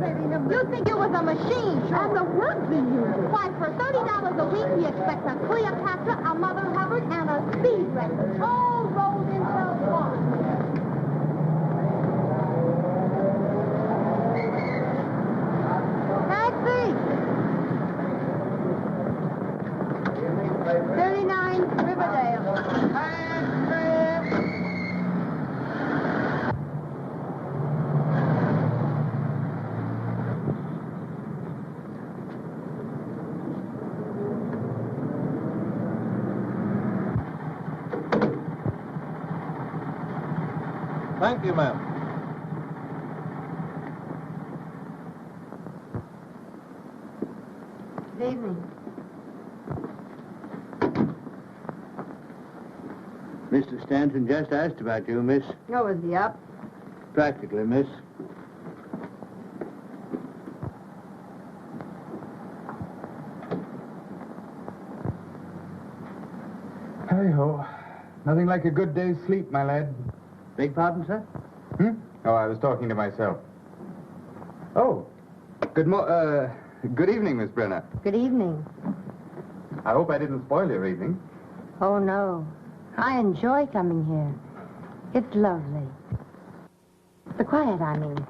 pity him. You'd think it was a machine, sure. And the words he uses. Why, for $30 a week, he expects a Cleopatra, a Mother Hubbard, and a speed record, all rolled into one. Taxi! 39 Riverdale. Thank you, ma'am. Good evening. Mr. Stanton just asked about you, miss. Oh, is he up? Practically, miss. Hey-ho. Nothing like a good day's sleep, my lad. Beg pardon, sir? Oh, I was talking to myself. Oh, good evening, Miss Brenner. Good evening. I hope I didn't spoil your evening. Oh, no. I enjoy coming here. It's lovely. The quiet, I mean.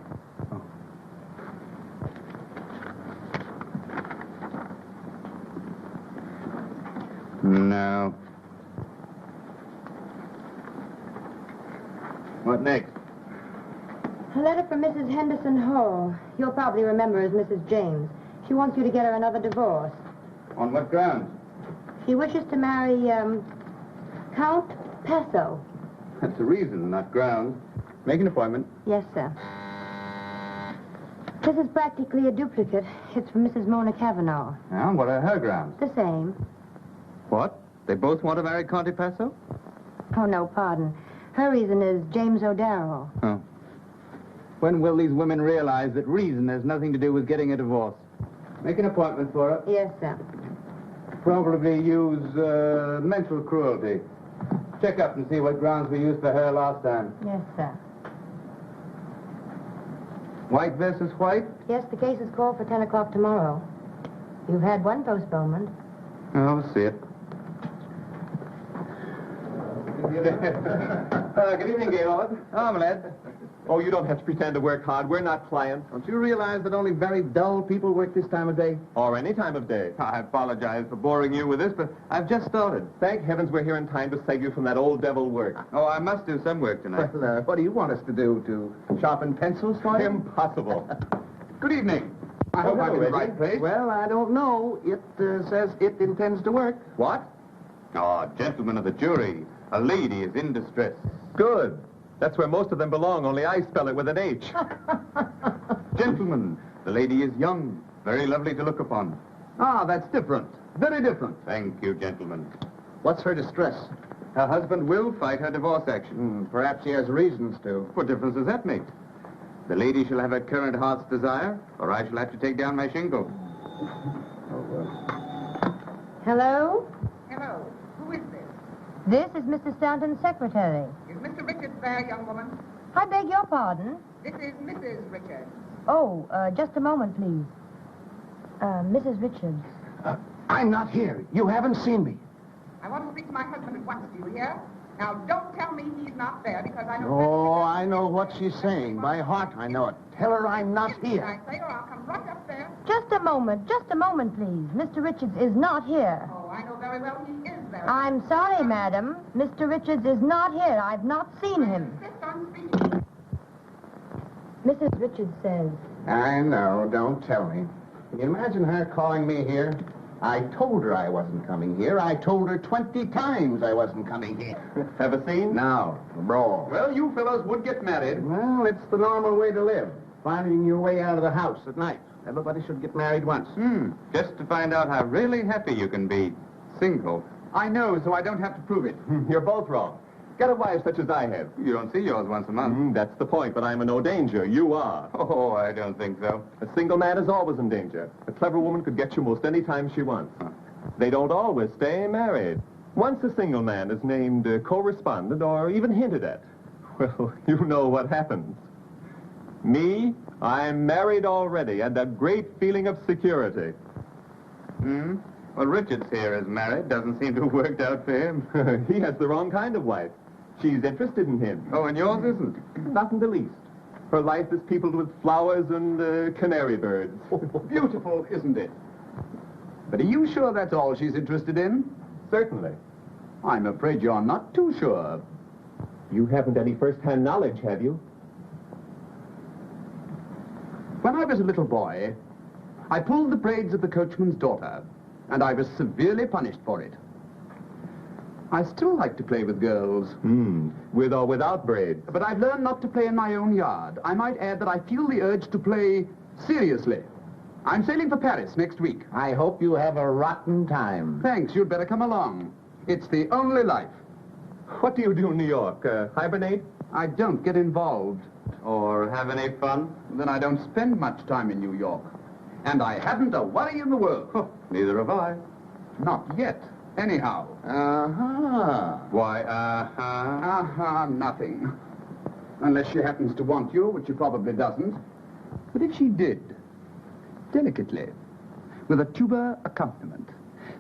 No. What next? A letter from Mrs. Henderson Hall. You'll probably remember as Mrs. James. She wants you to get her another divorce. On what grounds? She wishes to marry, Count Pesso. That's a reason, not grounds. Make an appointment. Yes, sir. This is practically a duplicate. It's from Mrs. Mona Cavanaugh. Now, what are her grounds? The same. What? They both want to marry Conte Paso? Oh, no, pardon. Her reason is James O'Darrell. Oh. When will these women realize that reason has nothing to do with getting a divorce? Make an appointment for her. Yes, sir. Probably use mental cruelty. Check up and see what grounds we used for her last time. Yes, sir. White versus white? Yes, the case is called for 10 o'clock tomorrow. You've had one postponement. Oh, we'll see it. Good evening, Gaylord. Oh, my lad. Oh, you don't have to pretend to work hard. We're not clients. Don't you realize that only very dull people work this time of day? Or any time of day. I apologize for boring you with this, but I've just started. Thank heavens we're here in time to save you from that old devil work. Oh, I must do some work tonight. Well, what do you want us to do? To sharpen pencils for you? Impossible. Good evening. I hope I'm in the right place. Well, I don't know. It says it intends to work. What? Oh, gentlemen of the jury, a lady is in distress. Good. That's where most of them belong, only I spell it with an H. Gentlemen, the lady is young, very lovely to look upon. Ah, that's different. Very different. Thank you, gentlemen. What's her distress? Her husband will fight her divorce action. Perhaps he has reasons to. What difference does that make? The lady shall have her current heart's desire, or I shall have to take down my shingle. Hello? Hello. Who is this? This is Mr. Stanton's secretary. Is Mr. Richards there, young woman? I beg your pardon. This is Mrs. Richards. Oh, just a moment, please. Mrs. Richards. I'm not here. You haven't seen me. I want to speak to my husband at once. Do you hear? Now, don't tell me he's not there, because I know... Oh, I know what she's saying. By heart, I know it. Tell her I'm not here. I say, or I'll come right up there. Just a moment, please. Mr. Richards is not here. Oh, I know very well he is there. I'm sorry, madam. Mr. Richards is not here. I've not seen him. I insist on speaking. Mrs. Richards says... I know. Don't tell me. Can you imagine her calling me here? I told her I wasn't coming here. I told her 20 times I wasn't coming here. Have a scene? Now, brawl. Well, you fellows would get married. Well, it's the normal way to live. Finding your way out of the house at night. Everybody should get married once. Just to find out how really happy you can be. Single. I know, so I don't have to prove it. You're both wrong. Get a wife such as I have. You don't see yours once a month. That's the point, but I'm in no danger. You are. Oh, I don't think so. A single man is always in danger. A clever woman could get you most any time she wants. They don't always stay married. Once a single man is named correspondent or even hinted at, well, you know what happens. Me, I'm married already, and a great feeling of security. Hmm? Well, Richard's here is married. Doesn't seem to have worked out for him. He has the wrong kind of wife. She's interested in him. Oh, and yours isn't? Not in the least. Her life is peopled with flowers and canary birds. Beautiful, isn't it? But are you sure that's all she's interested in? Certainly. I'm afraid you're not too sure. You haven't any first-hand knowledge, have you? When I was a little boy, I pulled the braids of the coachman's daughter, and I was severely punished for it. I still like to play with girls. With or without braids. But I've learned not to play in my own yard. I might add that I feel the urge to play seriously. I'm sailing for Paris next week. I hope you have a rotten time. Thanks, you'd better come along. It's the only life. What do you do in New York? Hibernate? I don't get involved. Or have any fun? Then I don't spend much time in New York. And I haven't a worry in the world. Neither have I. Not yet. Anyhow. Uh-huh. Why, nothing. Unless she happens to want you, which she probably doesn't. But if she did, delicately, with a tuba accompaniment,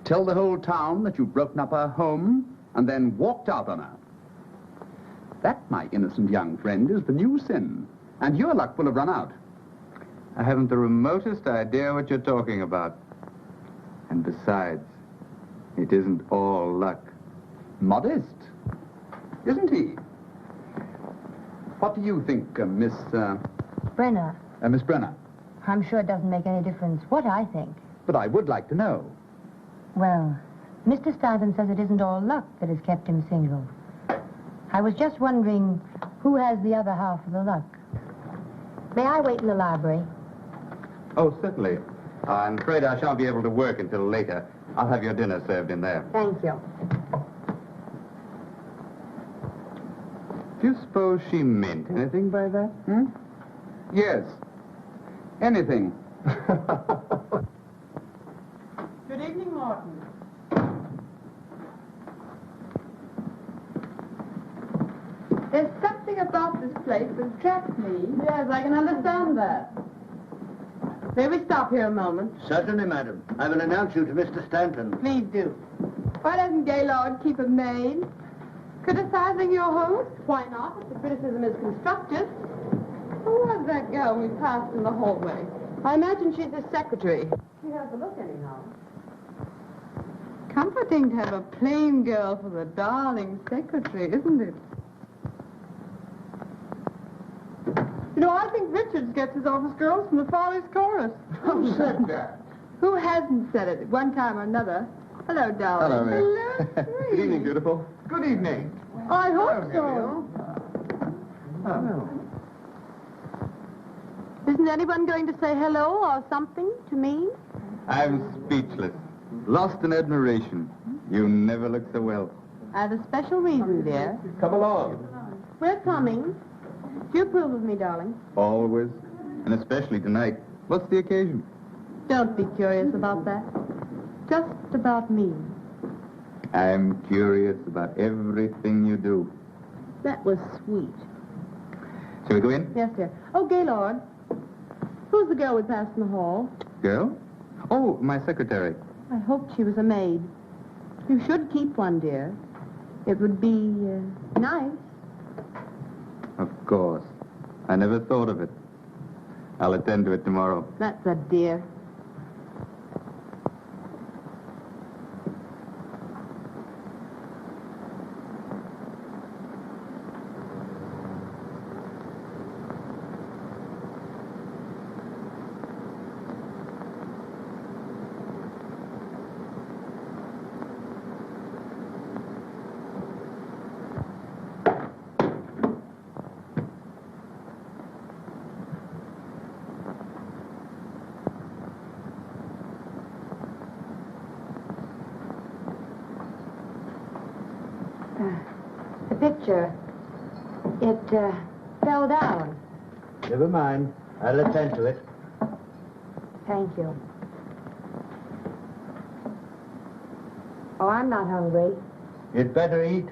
tell the whole town that you've broken up her home and then walked out on her. That, my innocent young friend, is the new sin. And your luck will have run out. I haven't the remotest idea what you're talking about. And besides, it isn't all luck. Modest, isn't he? What do you think, Miss Brenner, Brenner? I'm sure it doesn't make any difference what I think. But I would like to know. Well, Mr. Stanton says it isn't all luck that has kept him single. I was just wondering who has the other half of the luck. May I wait in the library? Oh, certainly. I'm afraid I shan't be able to work until later. I'll have your dinner served in there. Thank you. Do you suppose she meant anything by that? Hmm? Yes. Anything. Good evening, Morton. There's something about this place that attracts me. Yes, I can understand that. May we stop here a moment? Certainly, madam. I will announce you to Mr. Stanton. Please do. Why doesn't Gaylord keep a maid? Criticizing your host? Why not, if the criticism is constructive? Who was that girl we passed in the hallway? I imagine she's his secretary. She has a look anyhow. Comforting to have a plain girl for the darling secretary, isn't it? You know, I think Richards gets his office girls from the Follies Chorus. Who said that? Who hasn't said it at one time or another? Hello, darling. Hello, Mary. Hello, Good evening, beautiful. Good evening. I hope so. Isn't anyone going to say hello or something to me? I'm speechless. Lost in admiration. You never look so well. I have a special reason, dear. Come along. We're coming. Do you approve of me, darling? Always. And especially tonight. What's the occasion? Don't be curious about that. Just about me. I'm curious about everything you do. That was sweet. Shall we go in? Yes, dear. Oh, Gaylord. Who's the girl we passed in the hall? Girl? Oh, my secretary. I hoped she was a maid. You should keep one, dear. It would be nice. Of course. I never thought of it. I'll attend to it tomorrow. That's a dear. The picture, it fell down. Never mind. I'll attend to it. Thank you. Oh, I'm not hungry. You'd better eat.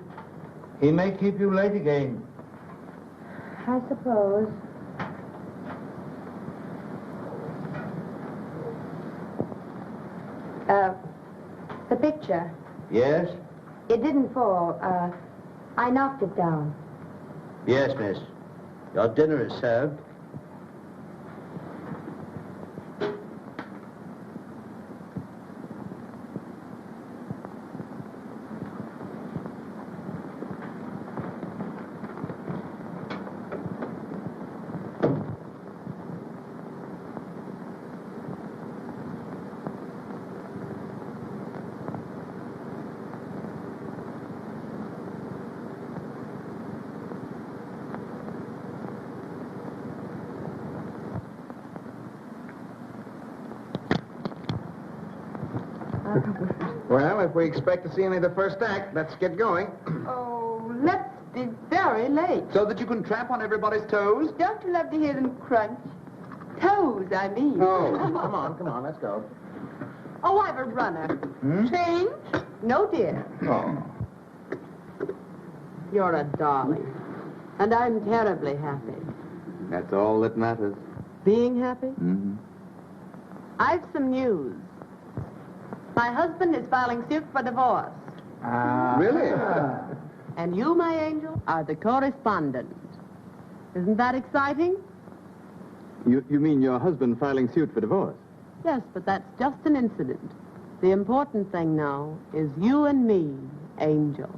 He may keep you late again. I suppose. The picture. Yes? It didn't fall. I knocked it down. Yes, miss. Your dinner is served. Well, if we expect to see any of the first act, let's get going. Oh, let's be very late. So that you can tramp on everybody's toes? Don't you love to hear them crunch? Toes, I mean. Oh, come on, let's go. Oh, I've a runner. Change? No, dear. Oh. You're a darling. And I'm terribly happy. That's all that matters. Being happy? Mm-hmm. I've some news. My husband is filing suit for divorce. Really? And you, my angel, are the correspondent. Isn't that exciting? You mean your husband filing suit for divorce? Yes, but that's just an incident. The important thing now is you and me, Angel.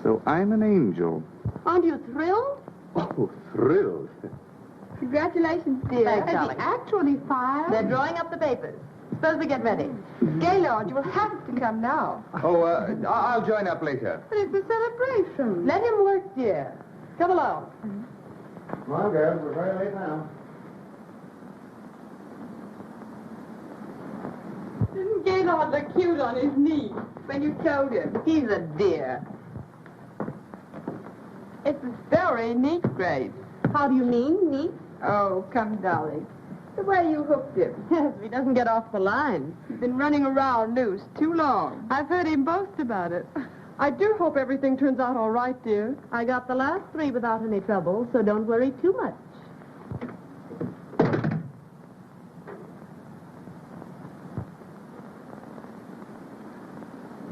So I'm an angel. Aren't you thrilled? Oh, thrilled. Congratulations, dear. Thanks, Has darling. he actually filed? They're drawing up the papers. Suppose we get ready. Gaylord, you will have to come now. Oh, I'll join up later. But it's a celebration. Let him work, dear. Come along. Come on, girls, we're very late now. Didn't Gaylord look cute on his knee when you told him? He's a dear. It's very neat, Grace. How do you mean, neat? Oh, come, darling. The way you hooked him. Yes, he doesn't get off the line. He's been running around loose too long. I've heard him boast about it. I do hope everything turns out all right, dear. I got the last 3 without any trouble, so don't worry too much.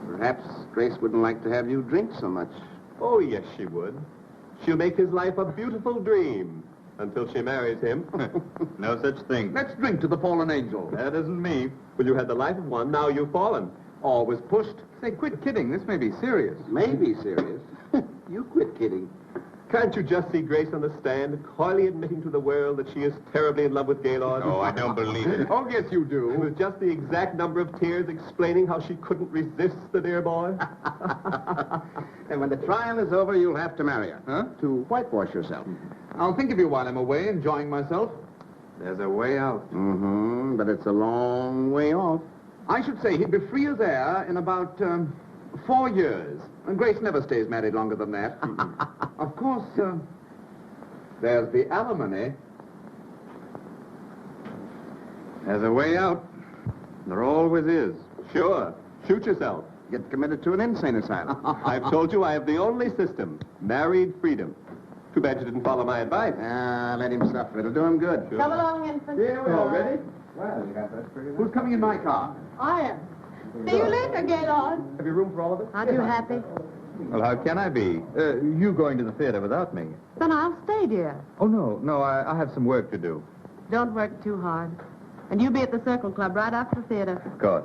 Perhaps Grace wouldn't like to have you drink so much. Oh, yes, she would. She'll make his life a beautiful dream until she marries him. No such thing. Let's drink to the fallen angel. That isn't me. Well, you had the life of one, now you've fallen. Always pushed. Say, quit kidding. This may be serious. Maybe serious. You quit kidding. Can't you just see Grace on the stand, coyly admitting to the world that she is terribly in love with Gaylord? Oh, I don't believe it. Oh, yes, you do. With just the exact number of tears explaining how she couldn't resist the dear boy? And when the trial is over, you'll have to marry her. Huh? To whitewash yourself. I'll think of you while I'm away, enjoying myself. There's a way out. Mm-hmm, but it's a long way off. I should say he'd be free as air in about 4 years. And Grace never stays married longer than that. Of course, there's the alimony. There's a way out. There always is. Sure. Shoot yourself. Get committed to an insane asylum. I've told you I have the only system. Married freedom. Too bad you didn't follow my advice. Let him suffer. It'll do him good. Sure. Come along, infant. Here we are. Ready? Well, you got that figured out. Who's coming in my car? I am. See you later, Gaylord. Have you room for all of us? Aren't you happy? Well, how can I be? You going to the theater without me? Then I'll stay, dear. Oh, no, I have some work to do. Don't work too hard. And you be at the Circle Club right after the theater. Of course.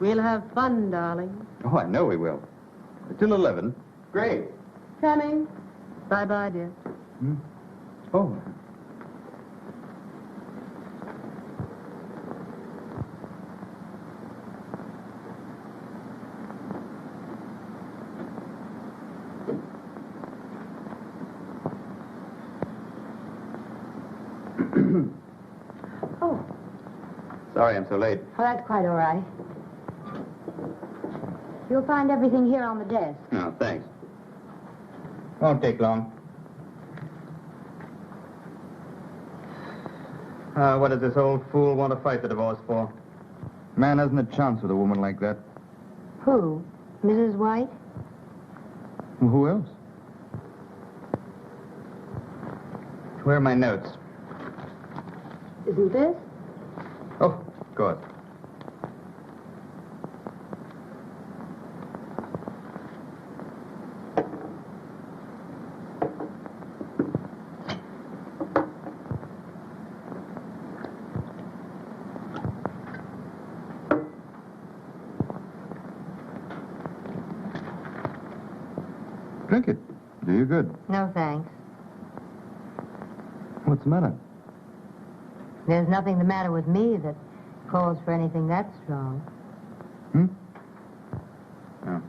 We'll have fun, darling. Oh, I know we will. Till 11. Great. Coming. Bye-bye, dear. Oh. Oh, Sorry I'm so late. well, that's quite all right. You'll find everything here on the desk. No, thanks. Won't take long. What does this old fool want to fight the divorce for? Man hasn't a chance with a woman like that. Who? Mrs. White? Well, who else? Where are my notes? Isn't this? Oh, of course. Drink it. Do you good. No, thanks. What's the matter? There's nothing the matter with me that calls for anything that strong. Hmm? Oh.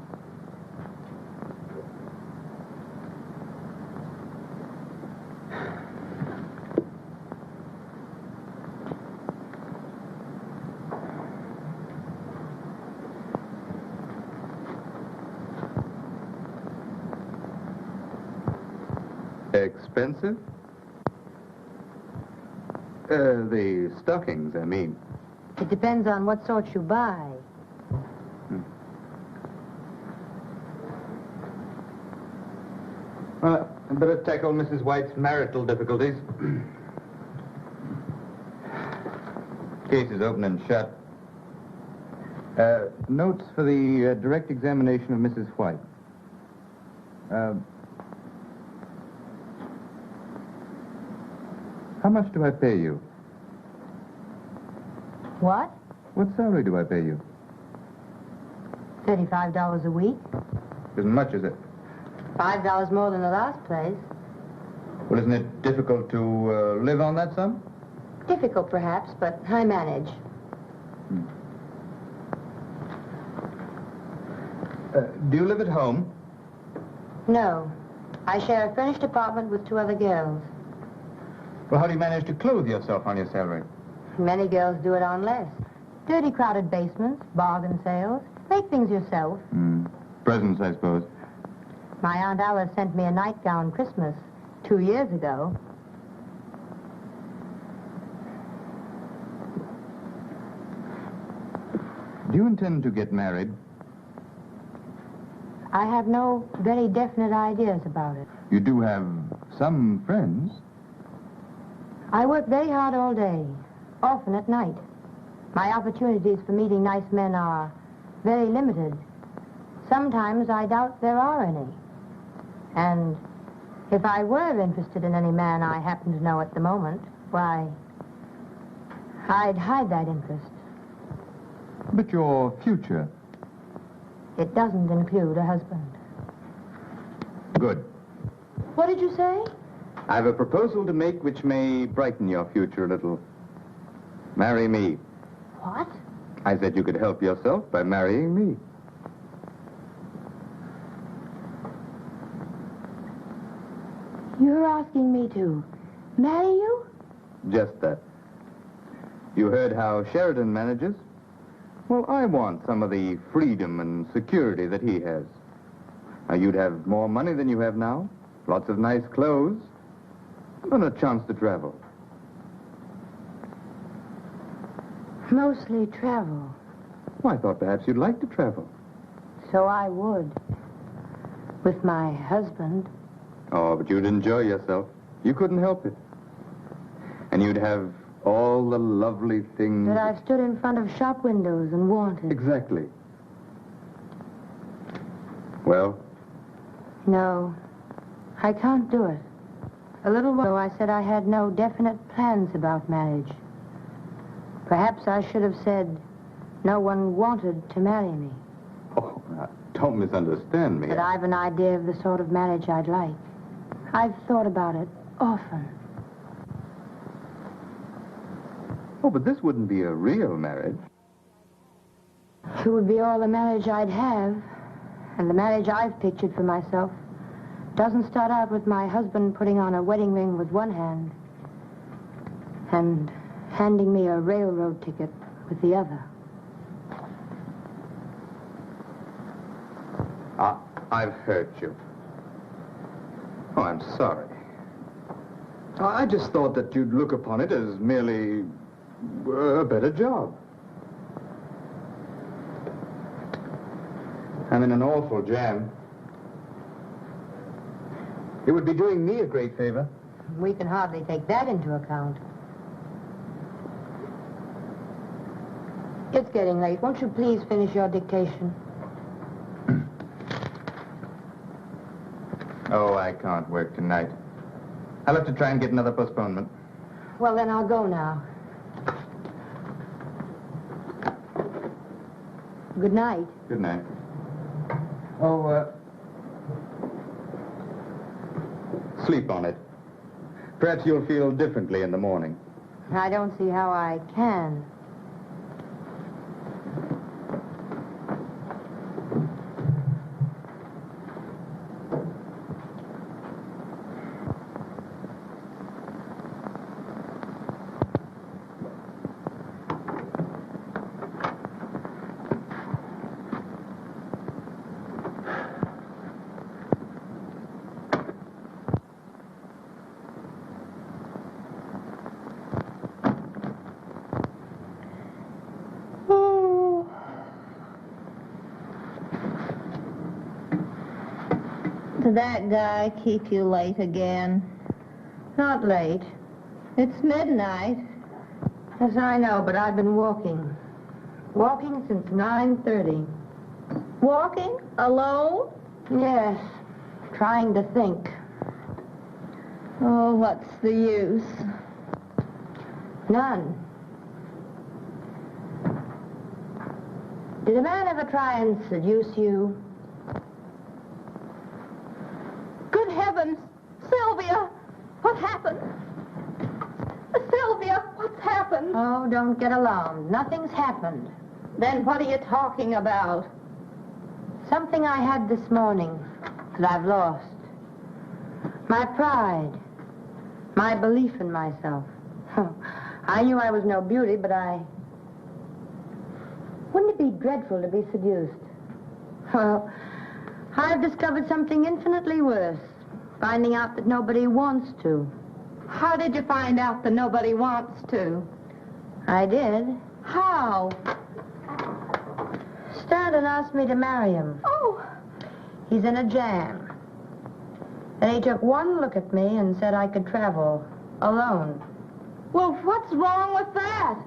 Expensive? The stockings, I mean. It depends on what sort you buy. Well, I'd better tackle Mrs. White's marital difficulties. Case is open and shut. Notes for the direct examination of Mrs. White. How much do I pay you? What? What salary do I pay you? $35 a week? Isn't much, is it? $5 more than the last place. Well, isn't it difficult to live on that sum? Difficult, perhaps, but I manage. Do you live at home? No. I share a furnished apartment with 2 other girls. Well, how do you manage to clothe yourself on your salary? Many girls do it on less. Dirty, crowded basements, bargain sales. Make things yourself. Presents, I suppose. My Aunt Alice sent me a nightgown Christmas 2 years ago. Do you intend to get married? I have no very definite ideas about it. You do have some friends. I work very hard all day, often at night. My opportunities for meeting nice men are very limited. Sometimes I doubt there are any. And if I were interested in any man I happen to know at the moment, why, I'd hide that interest. But your future. It doesn't include a husband. Good. What did you say? I have a proposal to make which may brighten your future a little. Marry me. What? I said you could help yourself by marrying me. You're asking me to marry you? Just that. You heard how Sheridan manages? Well, I want some of the freedom and security that he has. Now, you'd have more money than you have now, lots of nice clothes, and a chance to travel. Mostly travel. Well, I thought perhaps you'd like to travel. So I would. With my husband. Oh, but you'd enjoy yourself. You couldn't help it. And you'd have all the lovely things... That I've stood in front of shop windows and wanted. Exactly. Well? No, I can't do it. A little while ago, I said I had no definite plans about marriage. Perhaps I should have said no one wanted to marry me. Oh, now, don't misunderstand me. But I've an idea of the sort of marriage I'd like. I've thought about it often. Oh, but this wouldn't be a real marriage. It would be all the marriage I'd have. And the marriage I've pictured for myself doesn't start out with my husband putting on a wedding ring with one hand and handing me a railroad ticket with the other. I've hurt you. Oh, I'm sorry. I just thought that you'd look upon it as merely a better job. I'm in an awful jam. It would be doing me a great favor. We can hardly take that into account. It's getting late. Won't you please finish your dictation? Oh, I can't work tonight. I'll have to try and get another postponement. Well, then I'll go now. Good night. Good night. Oh, sleep on it. Perhaps you'll feel differently in the morning. I don't see how I can. Did that guy keep you late again? Not late. It's midnight. Yes, I know, but I've been walking. Walking since 9:30. Walking? Alone? Yes, trying to think. Oh, what's the use? None. Did a man ever try and seduce you? Good heavens! Sylvia! What happened? Sylvia, what's happened? Oh, don't get alarmed. Nothing's happened. Then what are you talking about? Something I had this morning that I've lost. My pride. My belief in myself. I knew I was no beauty, but wouldn't it be dreadful to be seduced? Well, I've discovered something infinitely worse. Finding out that nobody wants to. How did you find out that nobody wants to? I did. How? Stanton asked me to marry him. Oh! He's in a jam. And he took one look at me and said I could travel alone. Well, what's wrong with that?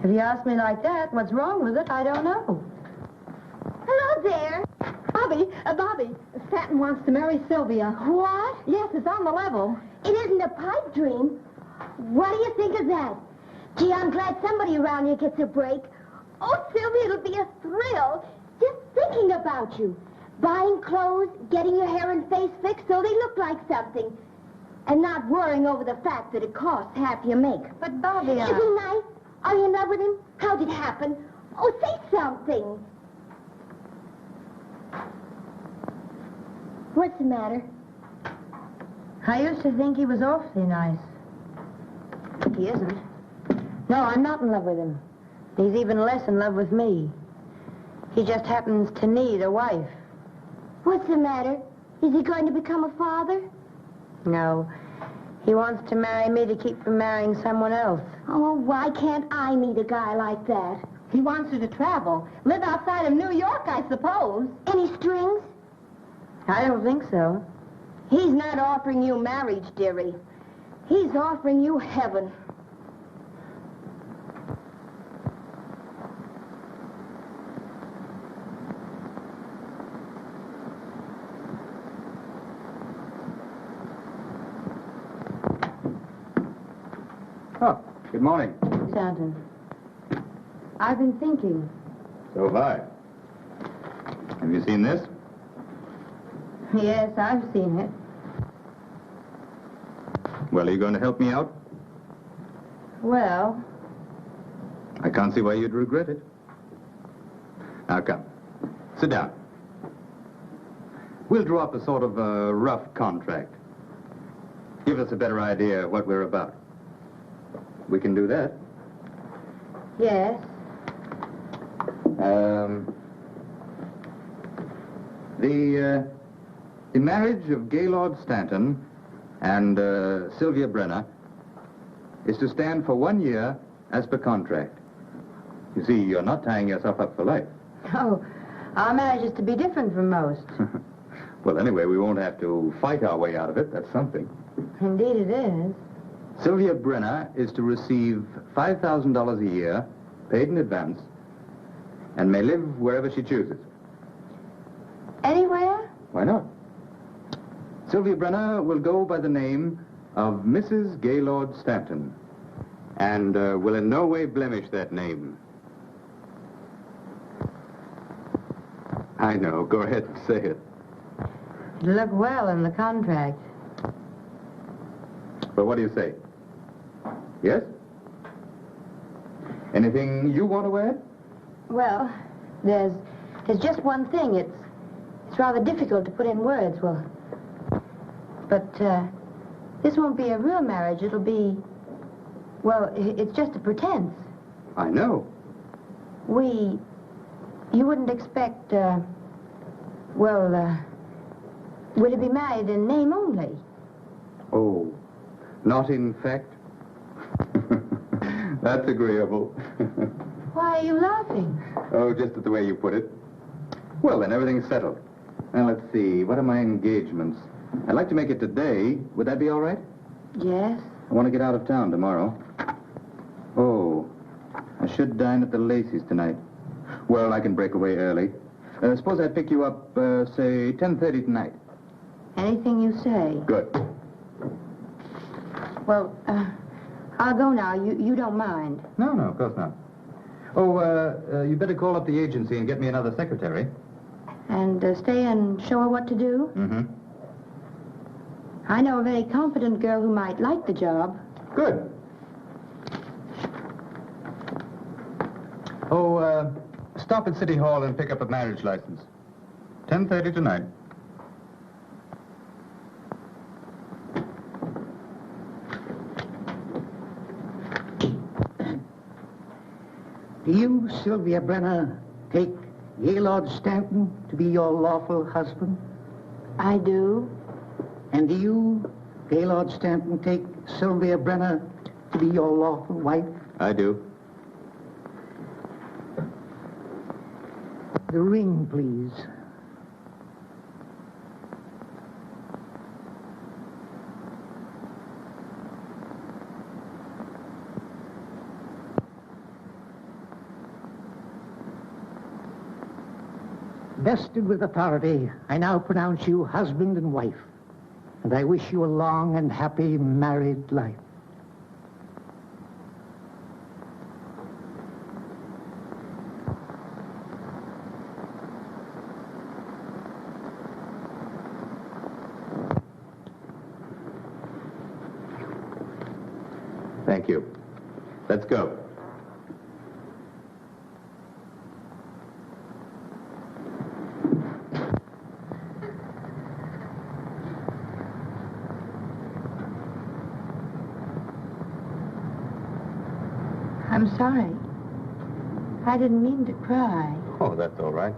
If you ask me like that, what's wrong with it, I don't know. Hello there. Bobby, Stanton wants to marry Sylvia. What? Yes, it's on the level. It isn't a pipe dream. What do you think of that? Gee, I'm glad somebody around here gets a break. Oh, Sylvia, it'll be a thrill just thinking about you. Buying clothes, getting your hair and face fixed so they look like something. And not worrying over the fact that it costs half your make. But, Bobby, Isn't he nice? Are you in love with him? How did it happen? Oh, say something. What's the matter? I used to think he was awfully nice. He isn't. No, I'm not in love with him. He's even less in love with me. He just happens to need a wife. What's the matter? Is he going to become a father? No. He wants to marry me to keep from marrying someone else. Oh, why can't I meet a guy like that? He wants you to travel. Live outside of New York, I suppose. Any strings? I don't think so. He's not offering you marriage, dearie. He's offering you heaven. Oh, good morning. Stanton, I've been thinking. So have I. Have you seen this? Yes, I've seen it. Well, are you going to help me out? Well, I can't see why you'd regret it. Now, come. Sit down. We'll draw up a sort of a rough contract. Give us a better idea of what we're about. We can do that. yes. The marriage of Gaylord Stanton and Sylvia Brenner is to stand for 1 year as per contract. You see, you're not tying yourself up for life. Oh, our marriage is to be different from most. Well, anyway, we won't have to fight our way out of it. That's something. Indeed it is. Sylvia Brenner is to receive $5,000 a year, paid in advance, and may live wherever she chooses. Anywhere? Why not? Sylvia Brenner will go by the name of Mrs. Gaylord Stanton, and will in no way blemish that name. I know. Go ahead and say it. It'll look well in the contract. But what do you say? Yes? Anything you want to add? Well, there's just one thing. It's rather difficult to put in words. But this won't be a real marriage. It'll be, well, it's just a pretense. I know. You wouldn't expect, we're to be married in name only. Oh, not in fact? That's agreeable. Why are you laughing? Oh, just at the way you put it. Well, then, everything's settled. Now, let's see. What are my engagements? I'd like to make it today. Would that be all right? Yes. I want to get out of town tomorrow. Oh, I should dine at the Lacey's tonight. Well, I can break away early. Suppose I pick you up, say, 10:30 tonight. Anything you say. Good. Well, I'll go now. You don't mind. No, of course not. Oh, you better call up the agency and get me another secretary. And stay and show her what to do? Mm-hmm. I know a very confident girl who might like the job. Good. Oh, stop at City Hall and pick up a marriage license. 10:30 tonight. Do you, Sylvia Brenner, take Gaylord Stanton to be your lawful husband? I do. And do you, Gaylord Stanton, take Sylvia Brenner to be your lawful wife? I do. The ring, please. Vested with authority, I now pronounce you husband and wife, and I wish you a long and happy married life. Thank you. Let's go. I'm sorry. I didn't mean to cry. Oh, that's all right.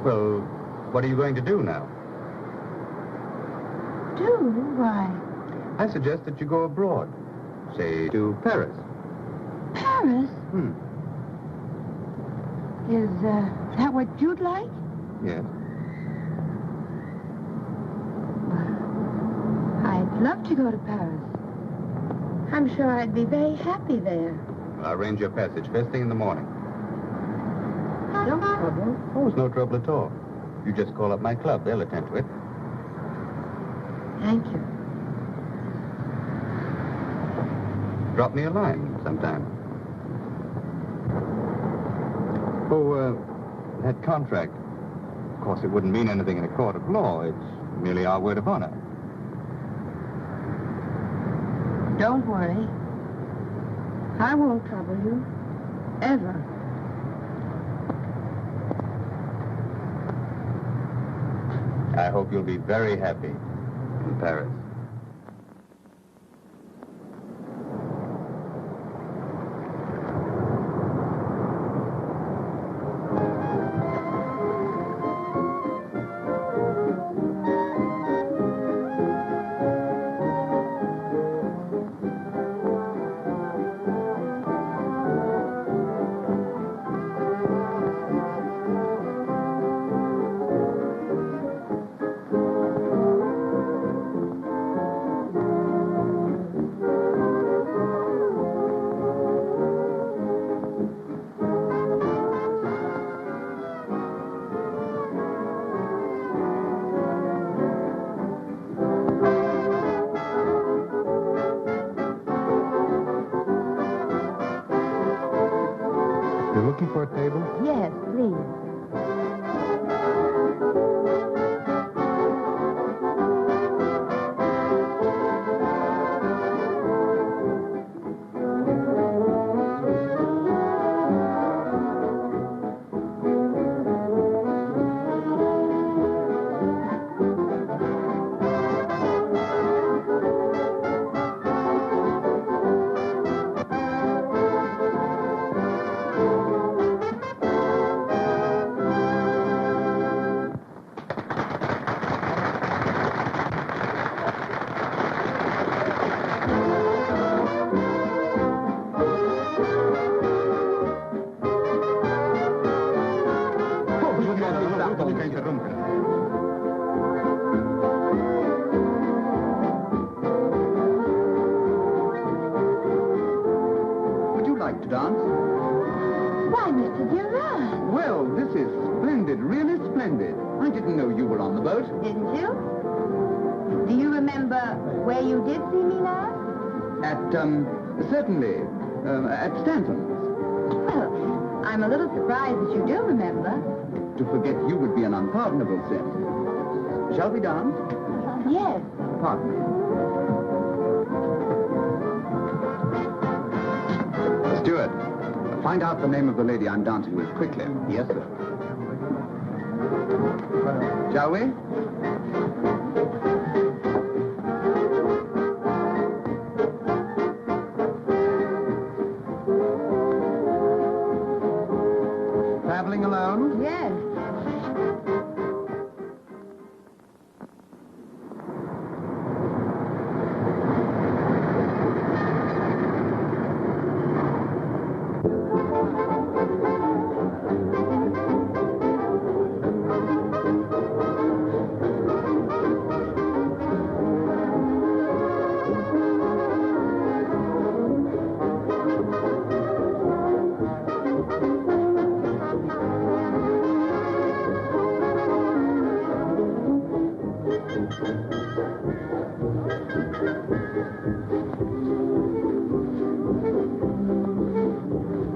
Well, what are you going to do now? Do? Why? I suggest that you go abroad. Say, to Paris. Paris? Is that what you'd like? Yes. I'd love to go to Paris. I'm sure I'd be very happy there. Well, I'll arrange your passage first thing in the morning. No trouble. Oh, it's no trouble at all. You just call up my club. They'll attend to it. Thank you. Drop me a line sometime. Oh, that contract. Of course, it wouldn't mean anything in a court of law. It's merely our word of honor. Don't worry. I won't trouble you. Ever. I hope you'll be very happy in Paris. You're looking for a table? Yes, please. Would you like to dance? Why, Mr. Durand? Well, this is splendid, really splendid. I didn't know you were on the boat. Didn't you? Do you remember where you did see me last? Certainly, at Stanton's. Well, I'm a little surprised that you do remember. To forget you would be an unpardonable sin. Shall we dance? Yes. Pardon me. Steward, find out the name of the lady I'm dancing with quickly. Yes, sir. Shall we? Traveling alone? Yes.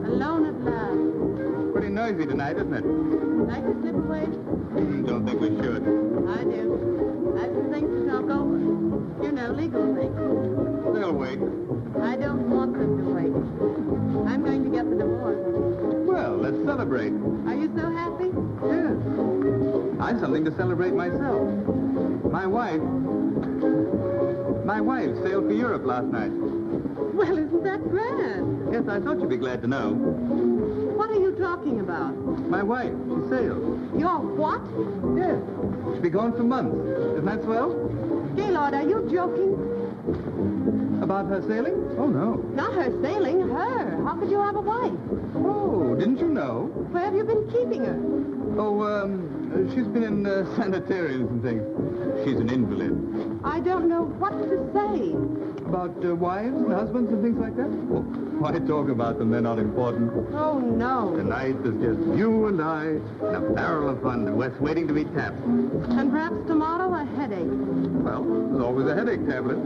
Alone at last. Pretty noisy tonight, isn't it? Like to slip away? Don't think we should. I do. I have some things to talk over. You know, legal things. They'll wait. I don't want them to wait. I'm going to get the divorce. Well, let's celebrate. Are you so happy? Sure. I've something to celebrate myself. My wife sailed for Europe last night. Well, isn't that grand? Yes, I thought you'd be glad to know. What are you talking about? My wife, she sailed. Your what? Yes. She'll be gone for months. Isn't that swell? Gaylord, are you joking? About her sailing? Oh, no. Not her sailing, her. How could you have a wife? Oh, didn't you know? Where have you been keeping her? Oh, she's been in sanitariums and things. She's an invalid. I don't know what to say. About wives and husbands and things like that? Oh, why talk about them? They're not important. Oh, no. Tonight is just you and I and a barrel of fun waiting to be tapped. And perhaps tomorrow a headache. Well, there's always a headache tablet.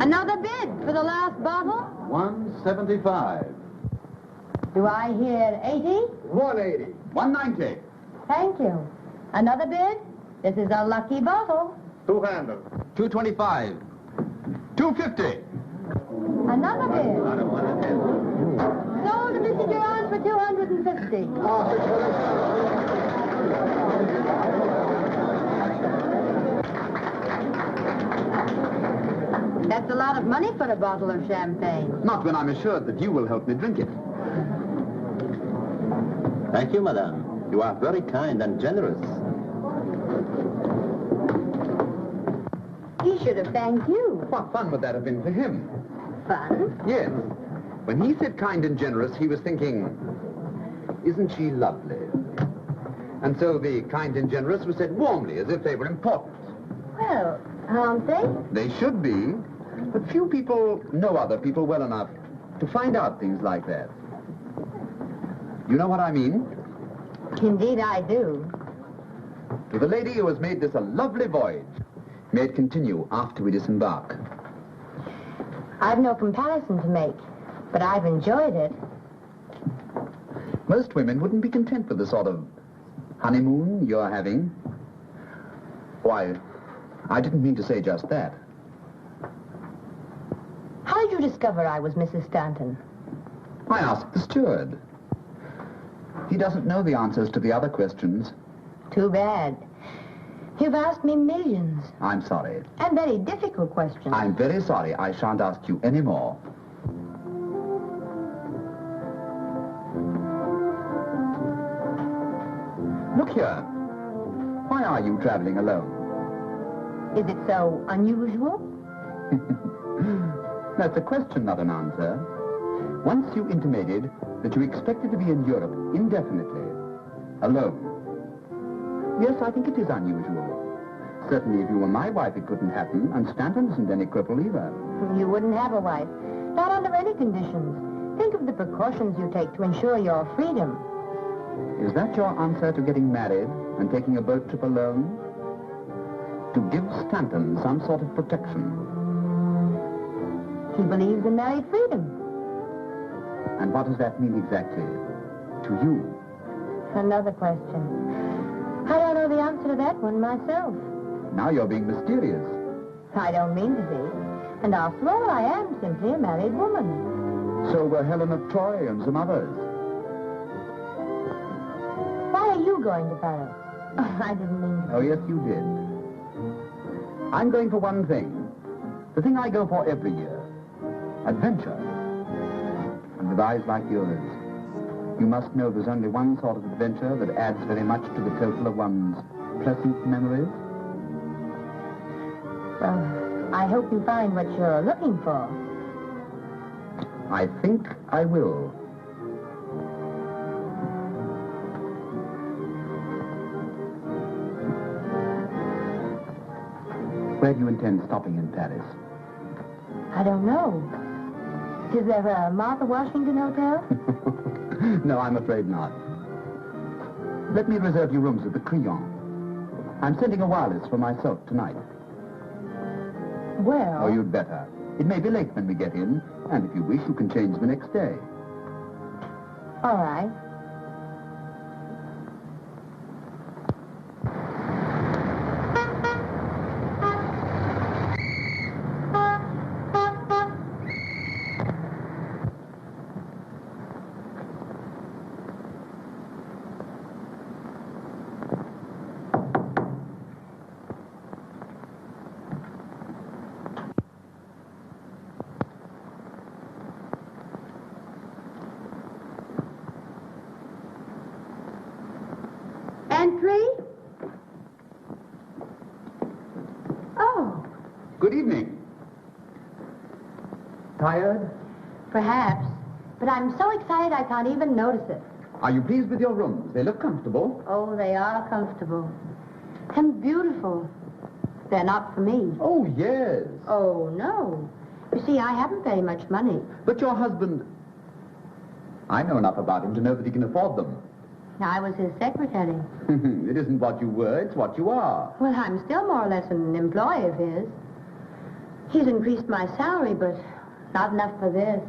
Another bid for the last bottle? 175. Do I hear 80? 180. 190. Thank you. Another bid? This is a lucky bottle. 200. 225. 250. Another bid. Sold to Mr. Durand for 250. That's a lot of money for a bottle of champagne. Not when I'm assured that you will help me drink it. Thank you, madame. You are very kind and generous. He should have thanked you. What fun would that have been for him? Fun? Yes. When he said kind and generous, he was thinking, isn't she lovely? And so the kind and generous was said warmly, as if they were important. Well, aren't they? They should be, but few people know other people well enough to find out things like that. You know what I mean? Indeed I do. to the lady who has made this a lovely voyage. May it continue after we disembark. I've no comparison to make, but I've enjoyed it. Most women wouldn't be content with the sort of honeymoon you're having. Why, I didn't mean to say just that. How did you discover I was Mrs. Stanton? I asked the steward. He doesn't know the answers to the other questions. Too bad. You've asked me millions. I'm sorry. And very difficult questions. I'm very sorry. I shan't ask you any more. Look here. Why are you traveling alone? Is it so unusual? That's a question, not an answer. Once you intimated that you expected to be in Europe indefinitely, alone. Yes, I think it is unusual. Certainly, if you were my wife, it couldn't happen, and Stanton isn't any cripple either. You wouldn't have a wife. Not under any conditions. Think of the precautions you take to ensure your freedom. Is that your answer to getting married and taking a boat trip alone? To give Stanton some sort of protection. He believes in married freedom. And what does that mean exactly to you? Another question. I don't know the answer to that one myself. Now you're being mysterious. I don't mean to be. And after all, I am simply a married woman. So were Helen of Troy and some others. Why are you going to Paris? Oh, I didn't mean to. Oh, yes, you did. I'm going for one thing. The thing I go for every year. Adventure. And with eyes like yours, you must know there's only one sort of adventure that adds very much to the total of one's pleasant memories. Well, I hope you find what you're looking for. I think I will. Where do you intend stopping in Paris? I don't know. Is there a Martha Washington Hotel? No, I'm afraid not. Let me reserve you rooms at the Crillon. I'm sending a wireless for myself tonight. Well... Oh, you'd better. It may be late when we get in, and if you wish, you can change the next day. All right. Entry? Oh. Good evening. Tired? Perhaps. But I'm so excited I can't even notice it. Are you pleased with your rooms? They look comfortable. Oh, they are comfortable. And beautiful. They're not for me. Oh, yes. Oh, no. You see, I haven't very much money. But your husband... I know enough about him to know that he can afford them. I was his secretary. It isn't what you were, it's what you are. Well, I'm still more or less an employee of his. He's increased my salary, but not enough for this.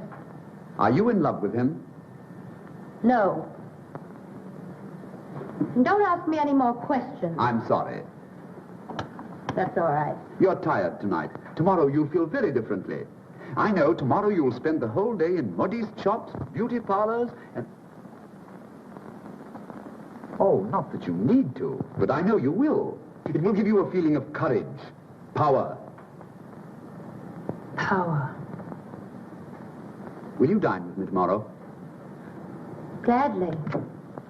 Are you in love with him? No. And don't ask me any more questions. I'm sorry. That's all right. You're tired tonight. Tomorrow you'll feel very differently. I know tomorrow you'll spend the whole day in modiste shops, beauty parlors, and... Oh, not that you need to, but I know you will. It will give you a feeling of courage, power. Power. Will you dine with me tomorrow? Gladly.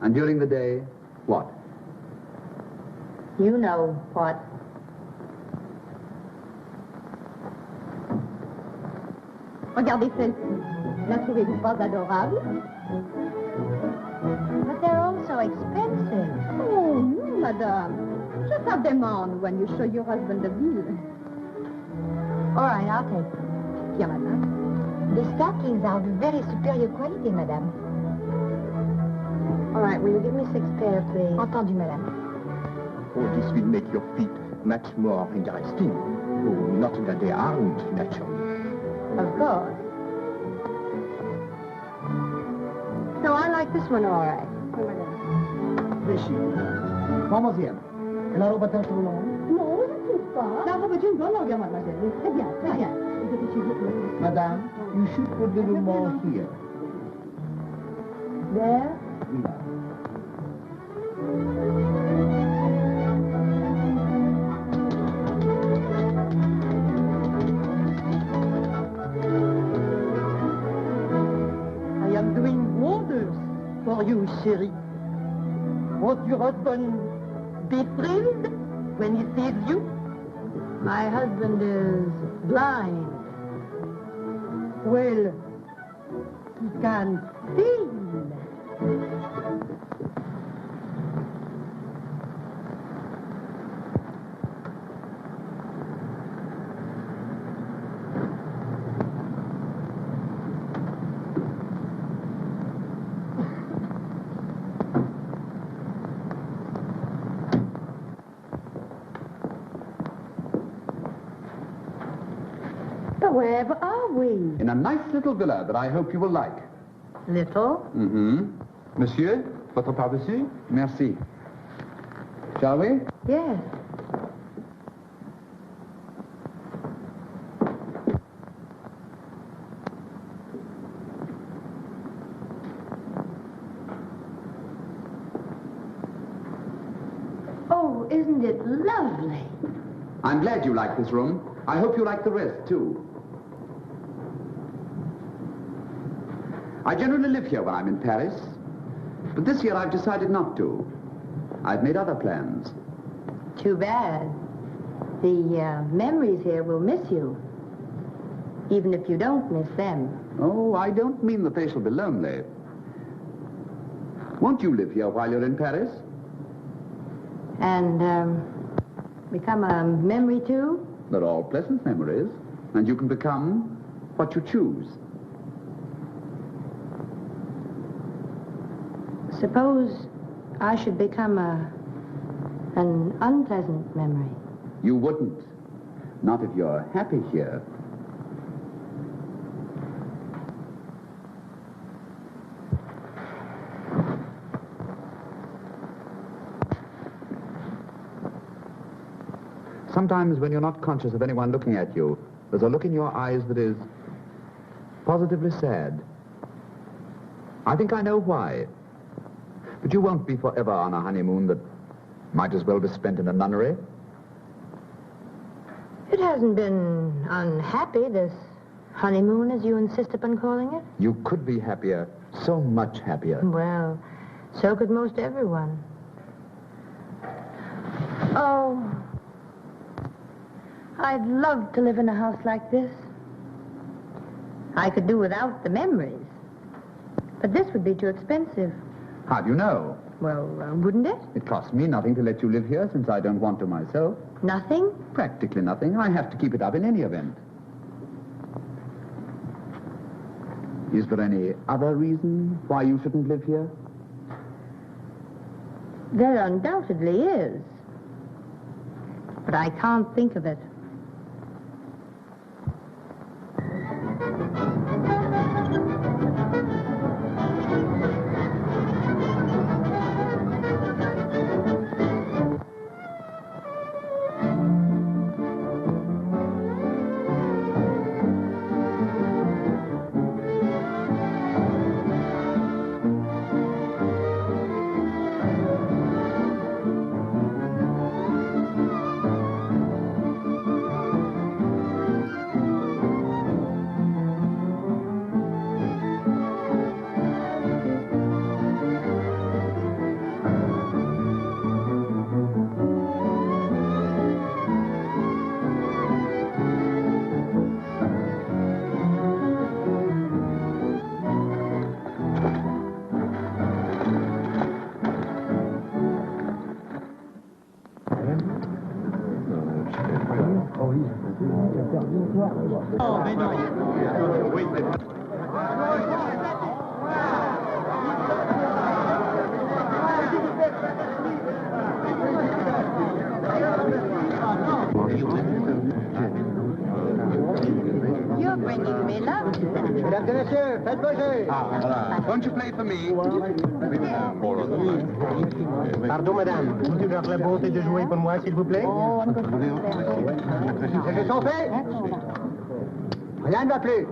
And during the day, what? You know what. Regardez celle-ci. La trouvez-vous pas adorable? But they're all so expensive. Oh, no, madame. Just have them on when you show your husband the bill. All right, I'll take them. Bien, madame. The stockings are of very superior quality, madame. All right, will you give me 6 pairs, please? Entendu, madame. Oh, it is will make your feet much more interesting. Oh, not that they aren't, naturally. Of course. No, I like this one all right. Mademoiselle, la robe est trop longue? Non, je ne trouve pas. La robe est une bonne longueur, mademoiselle. Très bien, très bien. Madame, you should put a little more here. There? I am doing wonders for you, chérie. Won't your husband be thrilled when he sees you? My husband is blind. Well, he can feel. But wherever are we? In a nice little villa that I hope you will like. Little? Mm-hmm. Monsieur, votre par-dessus? Merci. Shall we? Yes. Oh, isn't it lovely? I'm glad you like this room. I hope you like the rest, too. I generally live here when I'm in Paris, but this year I've decided not to. I've made other plans. Too bad. The memories here will miss you, even if you don't miss them. Oh, I don't mean that they shall be lonely. Won't you live here while you're in Paris? And become a memory, too? They're all pleasant memories, and you can become what you choose. Suppose I should become an unpleasant memory. You wouldn't. Not if you're happy here. Sometimes when you're not conscious of anyone looking at you, there's a look in your eyes that is positively sad. I think I know why. But you won't be forever on a honeymoon that might as well be spent in a nunnery. It hasn't been unhappy, this honeymoon, as you insist upon calling it. You could be happier, so much happier. Well, so could most everyone. Oh, I'd love to live in a house like this. I could do without the memories. But this would be too expensive. How do you know? Well, wouldn't it? It costs me nothing to let you live here since I don't want to myself. Nothing? Practically nothing. I have to keep it up in any event. Is there any other reason why you shouldn't live here? There undoubtedly is. But I can't think of it. You're bringing me luck. Mesdames et messieurs, faites bouger. Won't you play for me? Pardon, madame. Pouvez-vous avoir la bonté de jouer pour moi, s'il vous plaît? Les jeux sont faits. Rien ne va plus.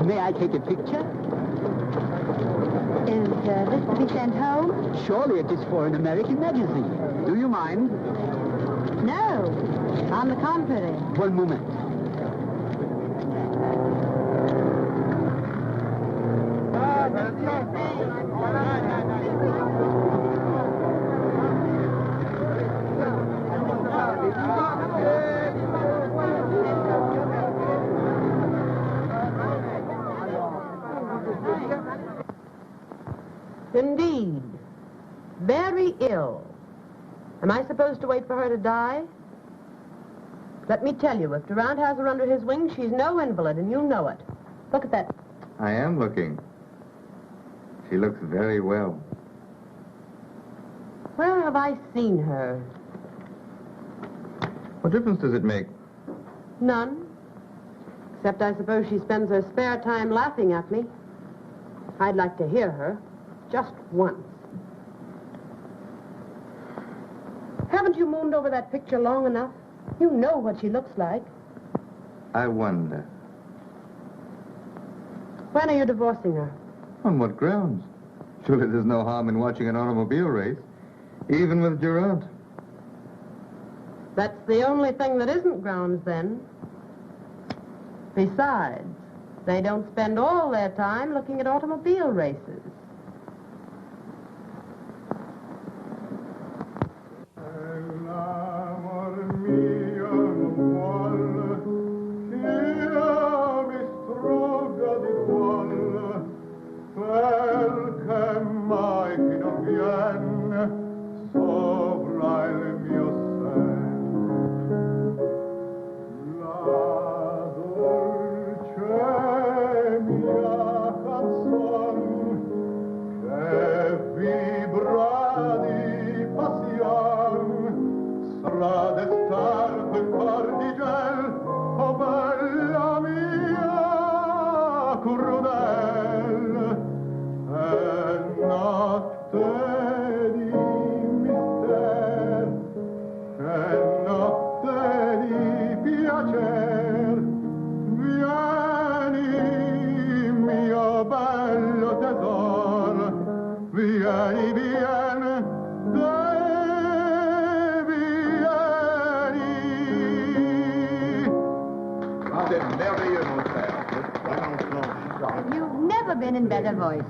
May I take a picture? Is this to be sent home? Surely it is for an American magazine. Do you mind? No. On the contrary. One moment. Indeed. Very ill. Am I supposed to wait for her to die? Let me tell you, if Durant has her under his wing, she's no invalid, and you know it. Look at that. I am looking. She looks very well. Where have I seen her? What difference does it make? None. Except I suppose she spends her spare time laughing at me. I'd like to hear her. Just once. Haven't you mooned over that picture long enough? You know what she looks like. I wonder. When are you divorcing her? On what grounds? Surely there's no harm in watching an automobile race, even with Durant. That's the only thing that isn't grounds, then. Besides, they don't spend all their time looking at automobile races. You've never been in better voice.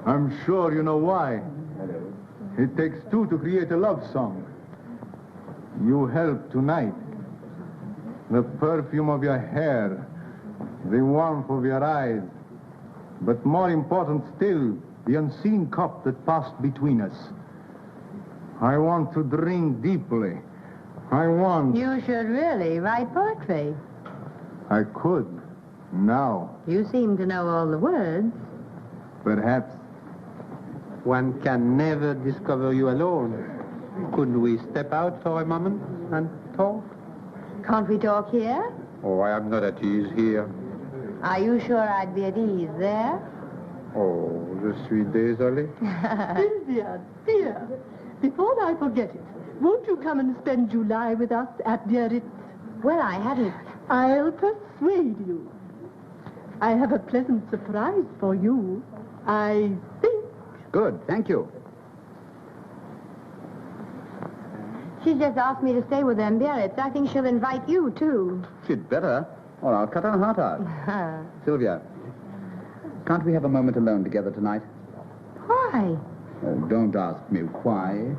I'm sure you know why. It takes two to create a love song. You help tonight. The perfume of your hair, the warmth of your eyes, but more important still, the unseen cup that passed between us. I want to drink deeply. I want... You should really write poetry. I could, now. You seem to know all the words. Perhaps. One can never discover you alone. Couldn't we step out for a moment and talk? Can't we talk here? Oh, I am not at ease here. Are you sure I'd be at ease there? Oh, je suis désolé. Sylvia, dear, before I forget it, won't you come and spend July with us at Biarritz? Well, I hadn't... I'll persuade you. I have a pleasant surprise for you. I think. Good, thank you. She's just asked me to stay with them, Biarritz. I think she'll invite you, too. She'd better, or I'll cut her heart out. Sylvia, can't we have a moment alone together tonight? Why? Oh, don't ask me why.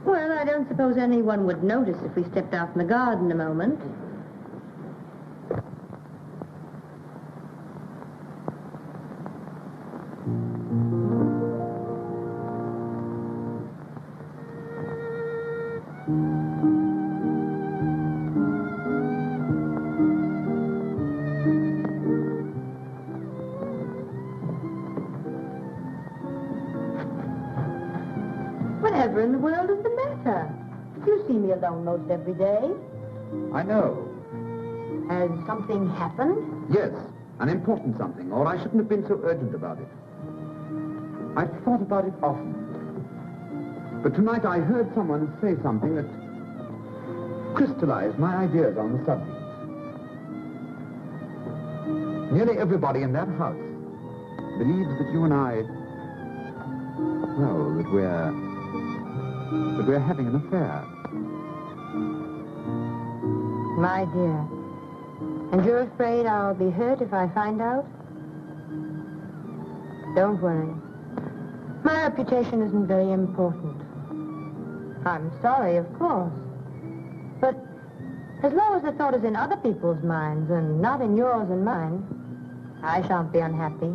Well, I don't suppose anyone would notice if we stepped out in the garden a moment. Whatever in the world is the matter? You see me alone most every day. I know. Has something happened? Yes, an important something, or I shouldn't have been so urgent about it. I've thought about it often. But tonight I heard someone say something that crystallized my ideas on the subject. Nearly everybody in that house believes that you and I, well, that we're having an affair. My dear. And you're afraid I'll be hurt if I find out? Don't worry. My reputation isn't very important. I'm sorry, of course. But as long as the thought is in other people's minds and not in yours and mine, I shan't be unhappy.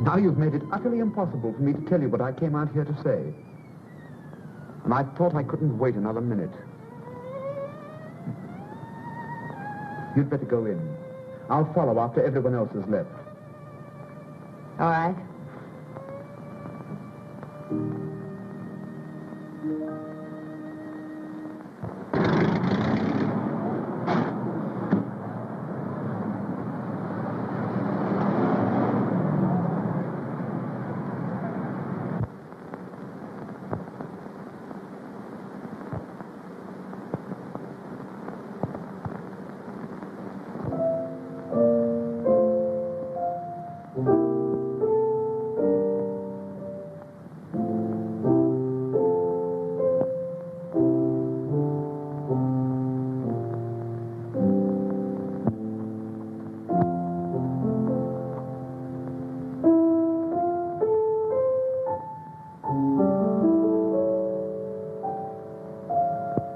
Now you've made it utterly impossible for me to tell you what I came out here to say. And I thought I couldn't wait another minute. You'd better go in. I'll follow after everyone else has left. All right.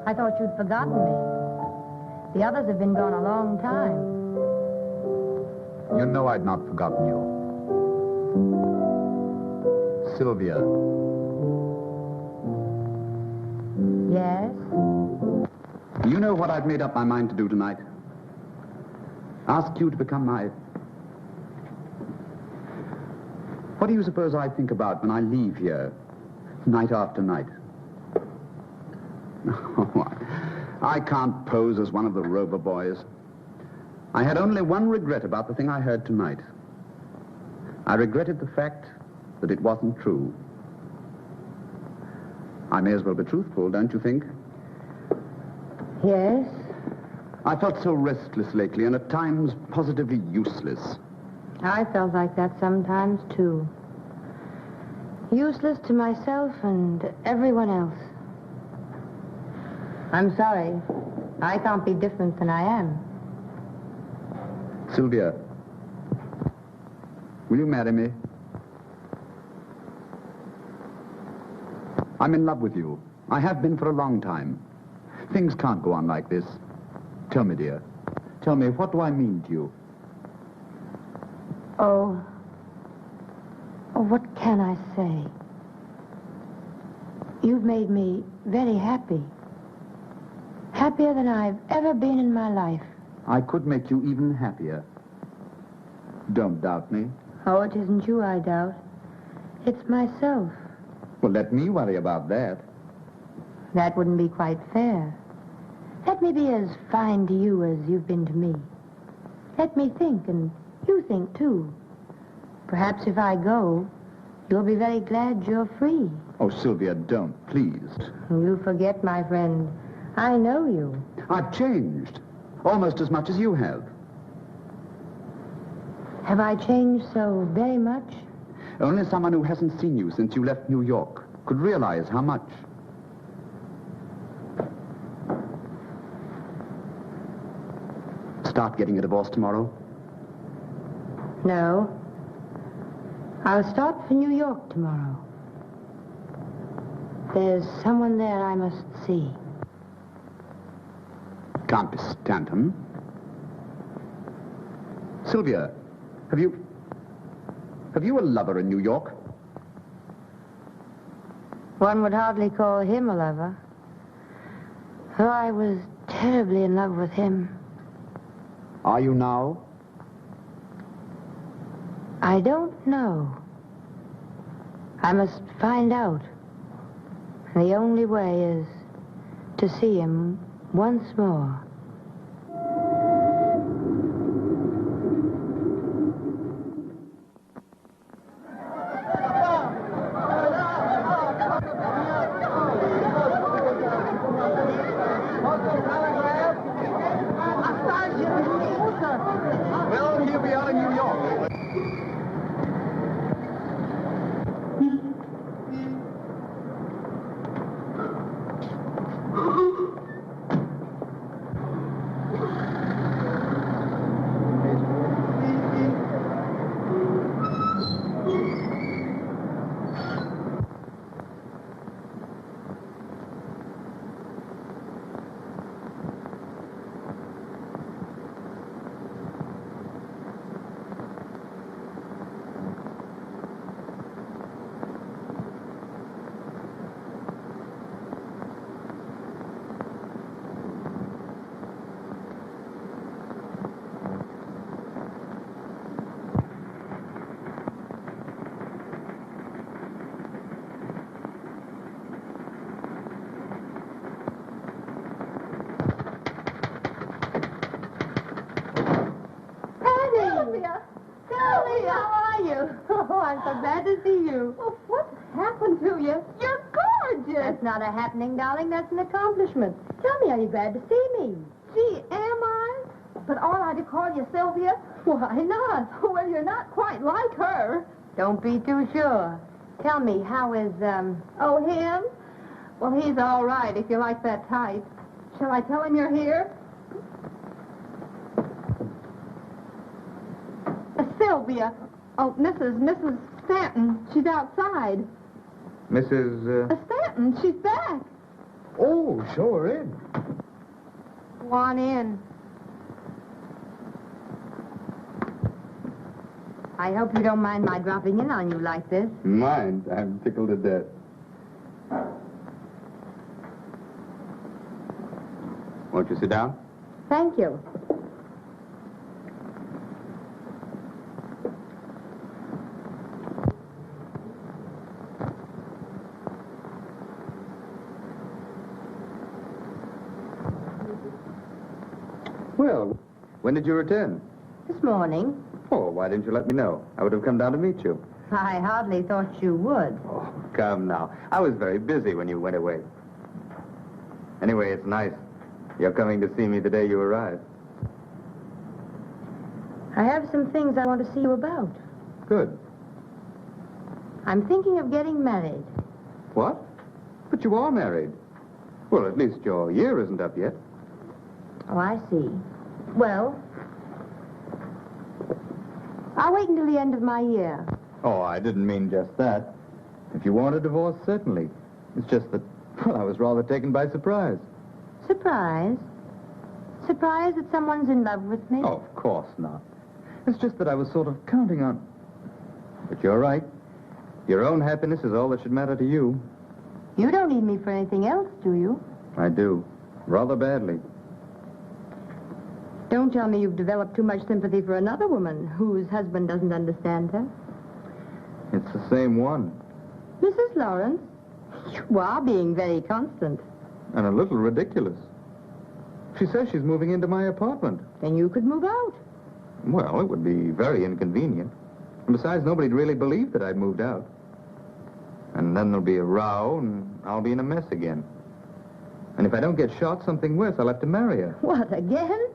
I thought you'd forgotten me. The others have been gone a long time. You know I'd not forgotten you. Sylvia. Yes? You know what I've made up my mind to do tonight? Ask you to become my... What do you suppose I think about when I leave here, night after night? I can't pose as one of the Rover boys. I had only one regret about the thing I heard tonight. I regretted the fact that it wasn't true. I may as well be truthful, don't you think? Yes? I felt so restless lately and at times positively useless. I felt like that sometimes, too. Useless to myself and everyone else. I'm sorry. I can't be different than I am. Sylvia, will you marry me? I'm in love with you. I have been for a long time. Things can't go on like this. Tell me, dear. Tell me, what do I mean to you? Oh, what can I say? You've made me very happy. Happier than I've ever been in my life. I could make you even happier. Don't doubt me. Oh, it isn't you I doubt. It's myself. Well, let me worry about that. That wouldn't be quite fair. Let me be as fine to you as you've been to me. Let me think, and you think, too. Perhaps if I go, you'll be very glad you're free. Oh, Sylvia, don't, please. You forget, my friend. I know you. I've changed. Almost as much as you have. Have I changed so very much? Only someone who hasn't seen you since you left New York could realize how much. Start getting a divorce tomorrow? No. I'll start for New York tomorrow. There's someone there I must see. Countess Stanton? Sylvia, have you a lover in New York? One would hardly call him a lover. Though I was terribly in love with him. Are you now? I don't know. I must find out. The only way is to see him once more. Well, he'll be out in New York. Oh, I'm so glad to see you. Well, what's happened to you? You're gorgeous. That's not a happening, darling. That's an accomplishment. Tell me, are you glad to see me? Gee, am I? But ought I to call you Sylvia? Why not? Well, you're not quite like her. Don't be too sure. Tell me, how is, Oh, him? Well, he's all right if you like that type. Shall I tell him you're here? Sylvia. Oh, Mrs. Stanton. She's outside. Mrs. Stanton, she's back. Oh, show her in. Go on in. I hope you don't mind my dropping in on you like this. Mind? I'm tickled to death. Won't you sit down? Thank you. Well, when did you return? This morning. Oh, why didn't you let me know? I would have come down to meet you. I hardly thought you would. Oh, come now. I was very busy when you went away. Anyway, it's nice. You're coming to see me the day you arrive. I have some things I want to see you about. Good. I'm thinking of getting married. What? But you are married. Well, at least your year isn't up yet. Oh, I see. Well, I'll wait until the end of my year. Oh, I didn't mean just that. If you want a divorce, certainly. It's just that, well, I was rather taken by surprise. Surprise? Surprise that someone's in love with me? Oh, of course not. It's just that I was sort of counting on... But you're right. Your own happiness is all that should matter to you. You don't need me for anything else, do you? I do. Rather badly. Don't tell me you've developed too much sympathy for another woman whose husband doesn't understand her. It's the same one. Mrs. Lawrence, you are being very constant. And a little ridiculous. She says she's moving into my apartment. Then you could move out. Well, it would be very inconvenient. And besides, nobody'd really believe that I'd moved out. And then there'll be a row, and I'll be in a mess again. And if I don't get shot, something worse, I'll have to marry her. What, again?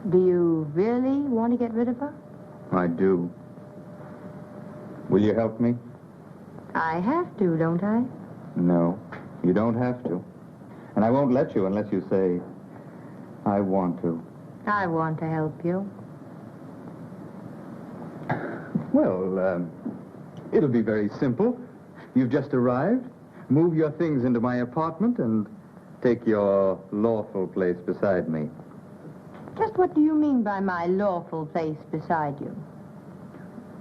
Do you really want to get rid of her? I do. Will you help me? I have to, don't I? No, you don't have to. And I won't let you unless you say, I want to. I want to help you. Well, it'll be very simple. You've just arrived. Move your things into my apartment and take your lawful place beside me. Just what do you mean by my lawful place beside you?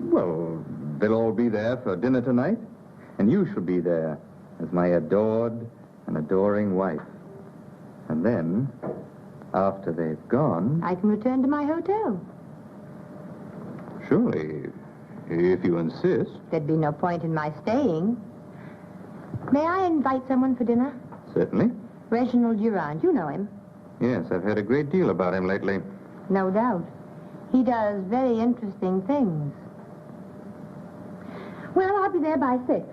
Well, they'll all be there for dinner tonight, and you shall be there as my adored and adoring wife. And then, after they've gone... I can return to my hotel. Surely, if you insist. There'd be no point in my staying. May I invite someone for dinner? Certainly. Reginald Durand, you know him. Yes, I've heard a great deal about him lately. No doubt. He does very interesting things. Well, I'll be there by 6.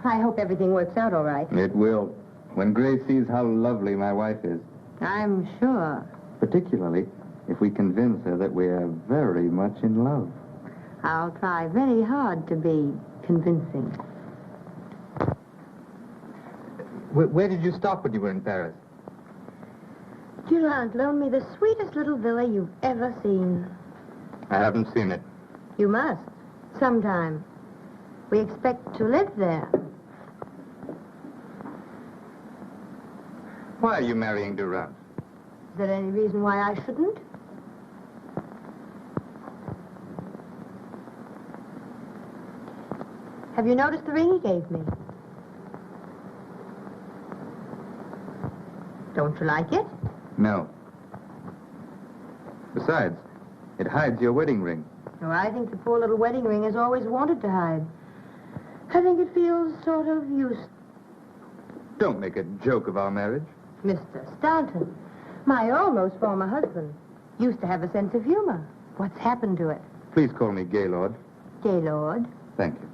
I hope everything works out all right. It will. When Grace sees how lovely my wife is. I'm sure. Particularly if we convince her that we are very much in love. I'll try very hard to be convincing. Where did you stop when you were in Paris? Durand loaned me the sweetest little villa you've ever seen. I haven't seen it. You must. Sometime. We expect to live there. Why are you marrying Durand? Is there any reason why I shouldn't? Have you noticed the ring he gave me? Don't you like it? No. Besides, it hides your wedding ring. Oh, I think the poor little wedding ring has always wanted to hide. I think it feels sort of useless. Don't make a joke of our marriage. Mr. Staunton, my almost former husband, used to have a sense of humor. What's happened to it? Please call me Gaylord. Gaylord? Thank you.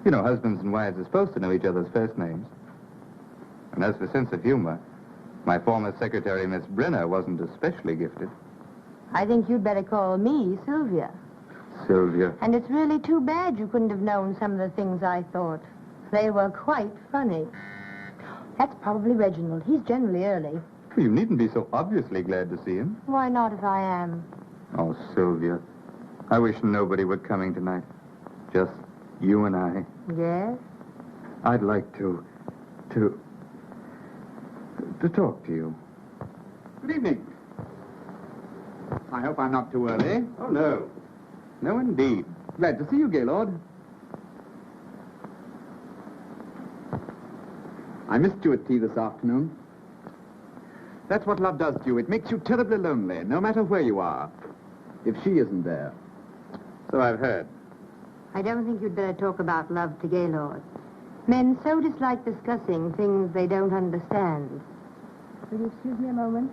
You know, husbands and wives are supposed to know each other's first names. And as for sense of humor, my former secretary, Miss Brenner, wasn't especially gifted. I think you'd better call me Sylvia. Sylvia. And it's really too bad you couldn't have known some of the things I thought. They were quite funny. That's probably Reginald. He's generally early. You needn't be so obviously glad to see him. Why not if I am? Oh, Sylvia. I wish nobody were coming tonight. Just you and I. Yes? I'd like to talk to you. Good evening. I hope I'm not too early. Oh, no. No, indeed. Glad to see you, Gaylord. I missed you at tea this afternoon. That's what love does to you. It makes you terribly lonely, no matter where you are. If she isn't there. So I've heard. I don't think you'd better talk about love to Gaylord. Men so dislike discussing things they don't understand. Will you excuse me a moment?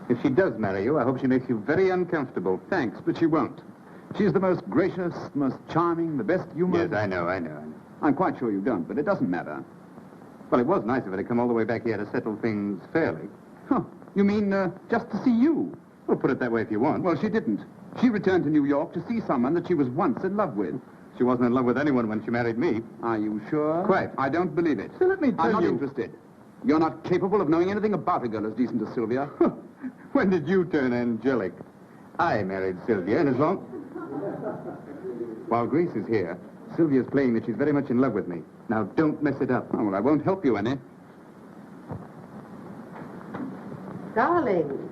If she does marry you, I hope she makes you very uncomfortable. Thanks, but she won't. She's the most gracious, most charming, the best humor... Yes, I know. I'm quite sure you don't, but it doesn't matter. Well, it was nice of her to come all the way back here to settle things fairly. Huh. You mean, just to see you? Well, put it that way if you want. Well, she didn't. She returned to New York to see someone that she was once in love with. She wasn't in love with anyone when she married me. Are you sure? Quite. I don't believe it. So let me tell I'm not you... interested. You're not capable of knowing anything about a girl as decent as Sylvia. When did you turn angelic? I married Sylvia, and as long... While Grace is here, Sylvia's playing that she's very much in love with me. Now, don't mess it up. Oh, well, I won't help you any. Darling,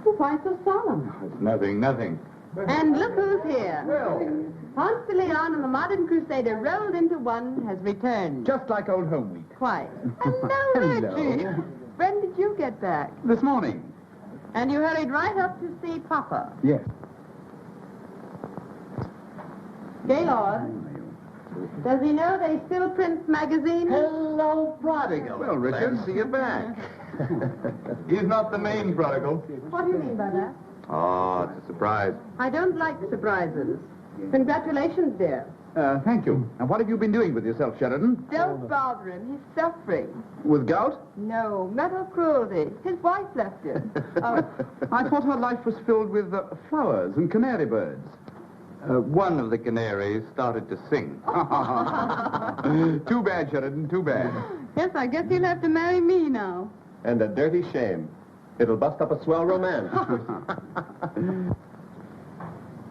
why so solemn? It's nothing. And look who's here. Ponce de Leon and the Modern Crusader rolled into one has returned. Just like old home week. Quite. Hello, Reggie. When did you get back? This morning. And you hurried right up to see Papa. Yes. Gaylord, does he know they still print magazines? Hello, prodigal. Well, Richard, Glad to see you back. He's not the main prodigal. What do you mean by that? Oh, it's a surprise. I don't like surprises. Congratulations, dear. Thank you. Now, what have you been doing with yourself, Sheridan? Don't bother him. He's suffering. With gout? No, mental cruelty. His wife left him. I thought her life was filled with flowers and canary birds. One of the canaries started to sing. Too bad, Sheridan, too bad. Yes, I guess he'll have to marry me now. And a dirty shame. It'll bust up a swell romance.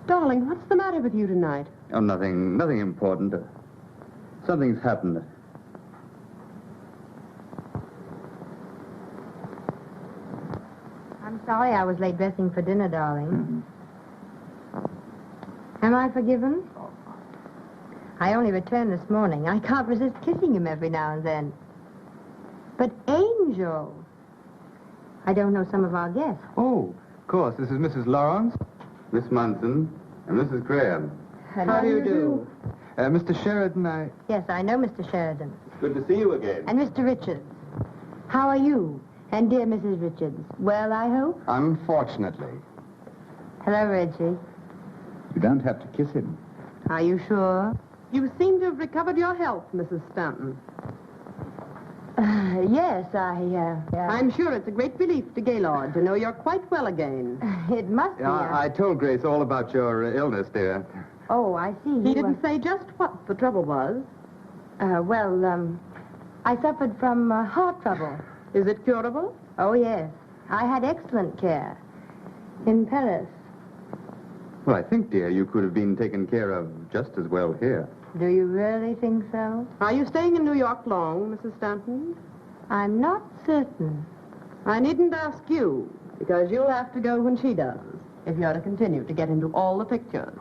Darling, what's the matter with you tonight? Oh, nothing important. Something's happened. I'm sorry I was late dressing for dinner, darling. Am I forgiven? I only returned this morning. I can't resist kissing him every now and then. But Angel, I don't know some of our guests. Oh, of course. This is Mrs. Lawrence, Miss Munson, and Mrs. Graham. How do you do? Mr. Sheridan, Yes, I know Mr. Sheridan. It's good to see you again. And Mr. Richards. How are you? And dear Mrs. Richards. Well, I hope? Unfortunately. Hello, Reggie. You don't have to kiss him. Are you sure? You seem to have recovered your health, Mrs. Stanton. Yes, I'm sure it's a great relief to Gaylord to know you're quite well again. It must be. I told Grace all about your illness, dear. Oh, I see. He didn't say just what the trouble was. I suffered from heart trouble. Is it curable? Oh, yes. I had excellent care. In Paris. Well, I think, dear, you could have been taken care of just as well here. Do you really think so? Are you staying in New York long, Mrs. Stanton? I'm not certain. I needn't ask you, because you'll have to go when she does, if you're to continue to get into all the pictures.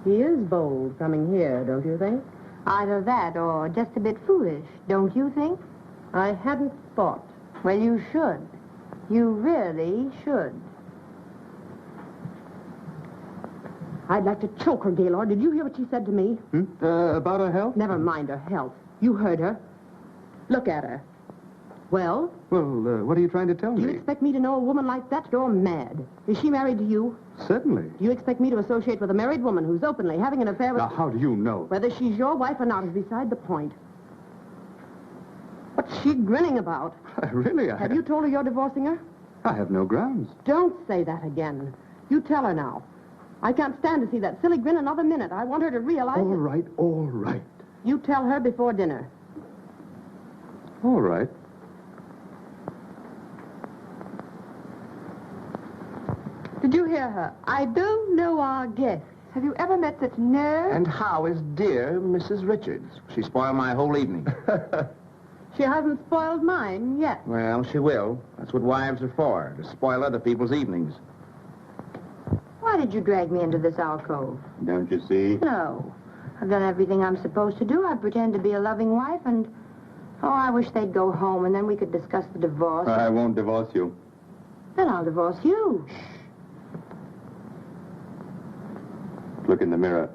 He is bold coming here, don't you think? Either that or just a bit foolish, don't you think? I hadn't thought. Well, you should. You really should. I'd like to choke her, Gaylord. Did you hear what she said to me? About her health? Never mind her health. You heard her. Look at her. Well? Well, what are you trying to tell Do you me? expect me to know a woman like that? You're mad. Is she married to you? Certainly. Do you expect me to associate with a married woman who's openly having an affair with... Now, how do you know? Whether she's your wife or not is beside the point. What's she grinning about? Really, Have you told her you're divorcing her? I have no grounds. Don't say that again. You tell her now. I can't stand to see that silly grin another minute. I want her to realize... All right. You tell her before dinner. All right. Did you hear her? I don't know our guests. Have you ever met such nerve? And how is dear Mrs. Richards? She spoiled my whole evening. She hasn't spoiled mine yet. Well, she will. That's what wives are for, to spoil other people's evenings. Why did you drag me into this alcove? Don't you see? No. I've done everything I'm supposed to do. I pretend to be a loving wife and... Oh, I wish they'd go home and then we could discuss the divorce. I won't divorce you. Then I'll divorce you. Look in the mirror.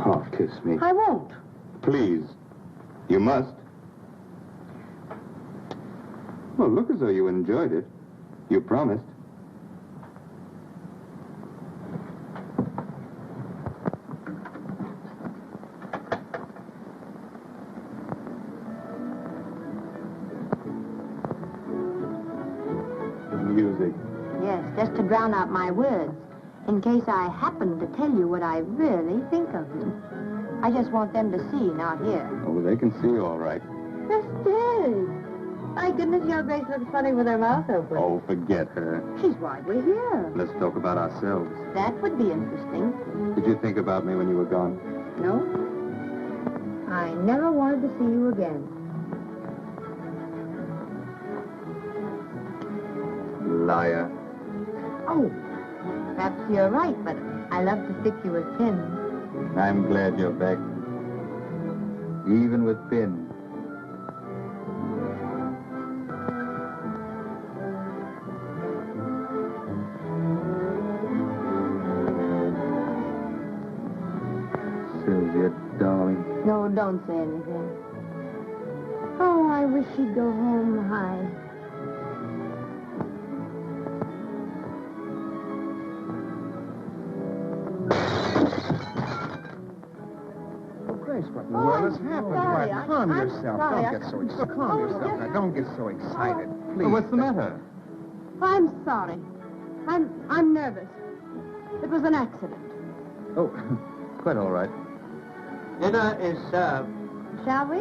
Oh, kiss me. I won't. Please. You must. Well, look as though you enjoyed it. You promised. Music. Yes, just to drown out my words. In case I happen to tell you what I really think of you. I just want them to see, not hear. Oh, they can see all right. Sisters! My goodness, your Grace looks funny with her mouth open. Oh, forget her. She's why we're here. Let's talk about ourselves. That would be interesting. Did you think about me when you were gone? No? I never wanted to see you again. Liar. Oh, perhaps you're right, but I love to stick you with pins. I'm glad you're back. Even with pins. Sylvia, darling. No, don't say anything. Oh, I wish she'd go home high. Well, I'm it's happened. sorry. Why, calm I'm yourself. sorry. Don't get so excited. Calm yourself. Now, don't get so excited, please. What's the matter? I'm sorry. I'm nervous. It was an accident. Oh, quite all right. Dinner is served. Shall we?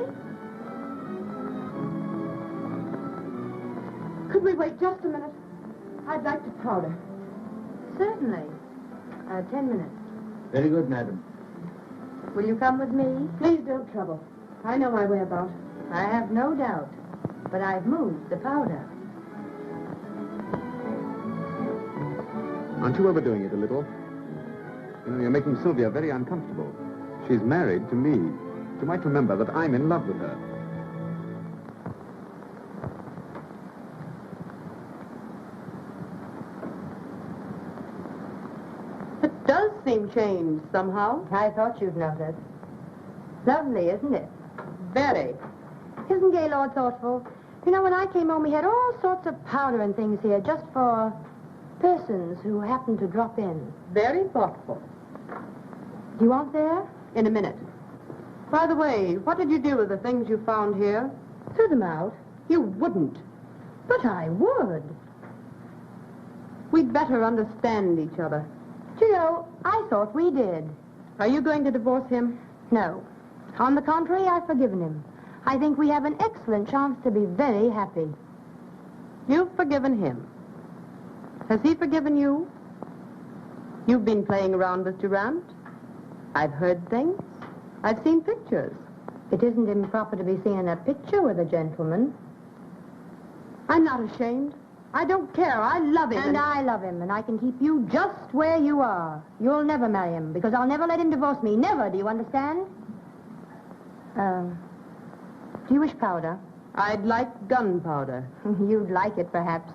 Could we wait just a minute? I'd like to powder. Certainly. 10 minutes. Very good, madam. Will you come with me? Please don't trouble. I know my way about. I have no doubt. But I've moved the powder. Aren't you overdoing it a little? You know, you're making Sylvia very uncomfortable. She's married to me. You might remember that I'm in love with her. It does seem changed somehow. I thought you'd notice. Lovely, isn't it? Very. Isn't Gaylord thoughtful? You know, when I came home, he had all sorts of powder and things here just for persons who happened to drop in. Very thoughtful. Do you want there? In a minute. By the way, what did you do with the things you found here? Threw them out. You wouldn't. But I would. We'd better understand each other. Do you know, I thought we did. Are you going to divorce him? No. On the contrary, I've forgiven him. I think we have an excellent chance to be very happy. You've forgiven him. Has he forgiven you? You've been playing around with Durant. I've heard things. I've seen pictures. It isn't improper to be seen in a picture with a gentleman. I'm not ashamed. I don't care. I love him. And I love him, and I can keep you just where you are. You'll never marry him, because I'll never let him divorce me. Never, do you understand? Do you wish powder? I'd like gunpowder. You'd like it, perhaps.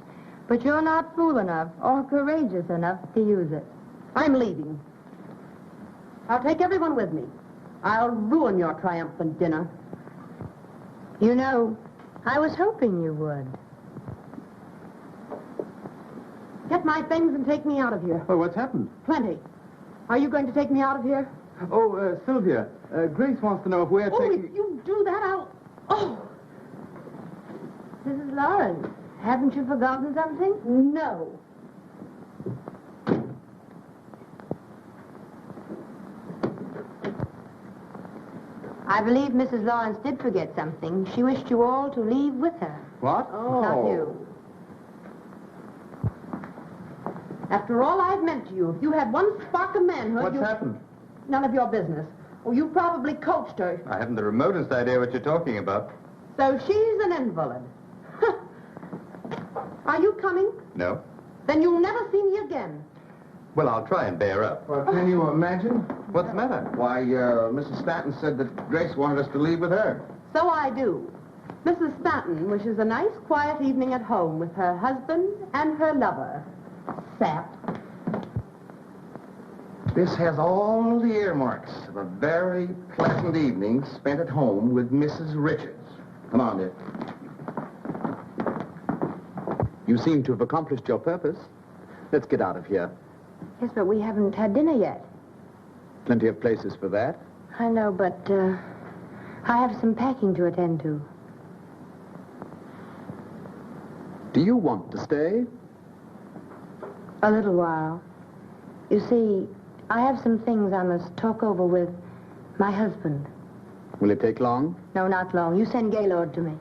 But you're not fool enough or courageous enough to use it. I'm leaving. I'll take everyone with me. I'll ruin your triumphant dinner. You know, I was hoping you would. Get my things and take me out of here. Oh, what's happened? Plenty. Are you going to take me out of here? Oh, Sylvia, Grace wants to know if we're taking... if you do that, I'll... Oh! Mrs. Lawrence, haven't you forgotten something? No. I believe Mrs. Lawrence did forget something. She wished you all to leave with her. What? Oh. Not you. After all I've meant to you, if you had one spark of manhood, What's happened? None of your business. Oh, you probably coached her. I haven't the remotest idea what you're talking about. So she's an invalid. Are you coming? No. Then you'll never see me again. Well, I'll try and bear up. Well, can you imagine? What's the matter? Why, Mrs. Stanton said that Grace wanted us to leave with her. So I do. Mrs. Stanton wishes a nice, quiet evening at home with her husband and her lover. Sap. This has all the earmarks of a very pleasant evening spent at home with Mrs. Richards. Come on, dear. You seem to have accomplished your purpose. Let's get out of here. Yes, but we haven't had dinner yet. Plenty of places for that. I know, but I have some packing to attend to. Do you want to stay? A little while. You see, I have some things I must talk over with my husband. Will it take long? No, not long. You send Gaylord to me.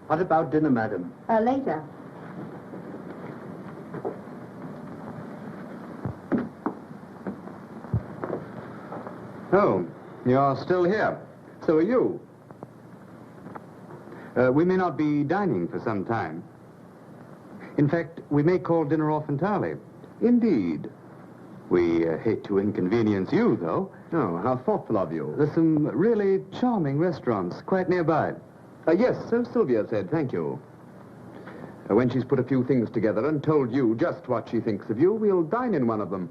What about dinner, madam? Later. Oh, you're still here. So are you. We may not be dining for some time. In fact, we may call dinner off entirely. Indeed. We hate to inconvenience you, though. Oh, how thoughtful of you. There's some really charming restaurants quite nearby. Yes, so Sylvia said, thank you. When she's put a few things together and told you just what she thinks of you, we'll dine in one of them.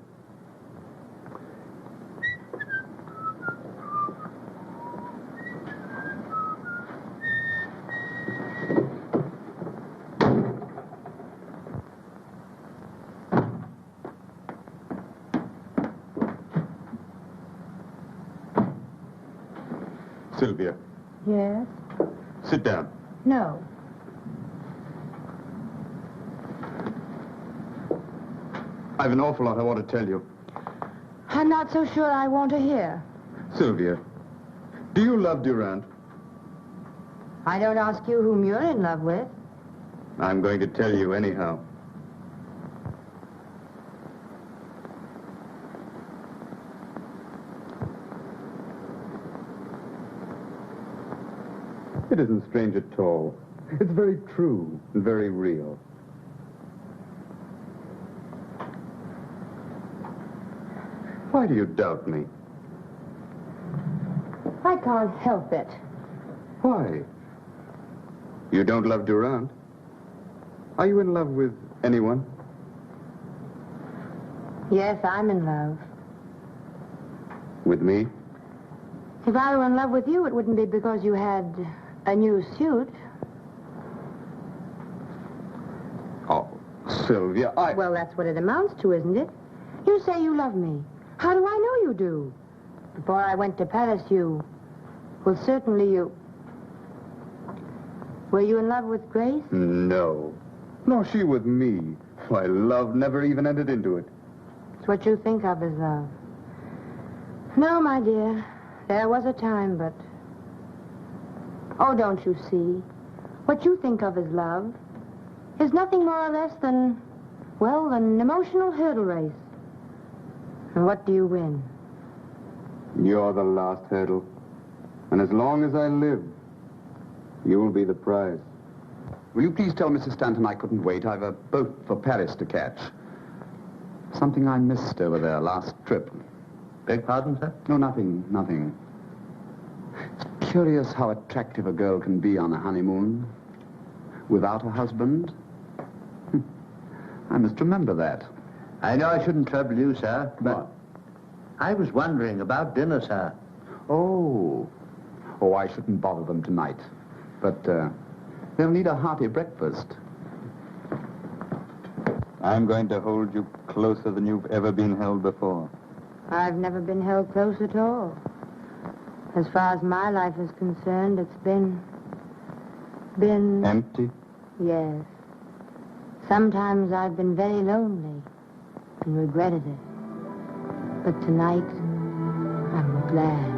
Sylvia, Yes? sit down. No. I've an awful lot I want to tell you. I'm not so sure I want to hear. Sylvia, do you love Durant? I don't ask you whom you're in love with. I'm going to tell you anyhow. It isn't strange at all. It's very true and very real. Why do you doubt me? I can't help it. Why? You don't love Durant? Are you in love with anyone? Yes, I'm in love. With me? If I were in love with you, it wouldn't be because you had a new suit. Oh, Sylvia, Well, that's what it amounts to, isn't it? You say you love me. How do I know you do? Before I went to Paris, well, certainly you... Were you in love with Grace? No. Nor she with me. Why, love never even entered into it. It's what you think of as love. No, my dear. There was a time, but... Oh, don't you see? What you think of as love is nothing more or less than, well, an emotional hurdle race. And what do you win? You're the last hurdle. And as long as I live, you'll be the prize. Will you please tell Mrs. Stanton I couldn't wait? I've a boat for Paris to catch. Something I missed over there last trip. Beg pardon, sir? No, nothing. It's curious how attractive a girl can be on a honeymoon. Without a husband. I must remember that. I know I shouldn't trouble you, sir, but What? I was wondering about dinner, sir. Oh, I shouldn't bother them tonight. But they'll need a hearty breakfast. I'm going to hold you closer than you've ever been held before. I've never been held close at all. As far as my life is concerned, it's been... Empty? Yes. Sometimes I've been very lonely and regretted it. But tonight, I'm glad.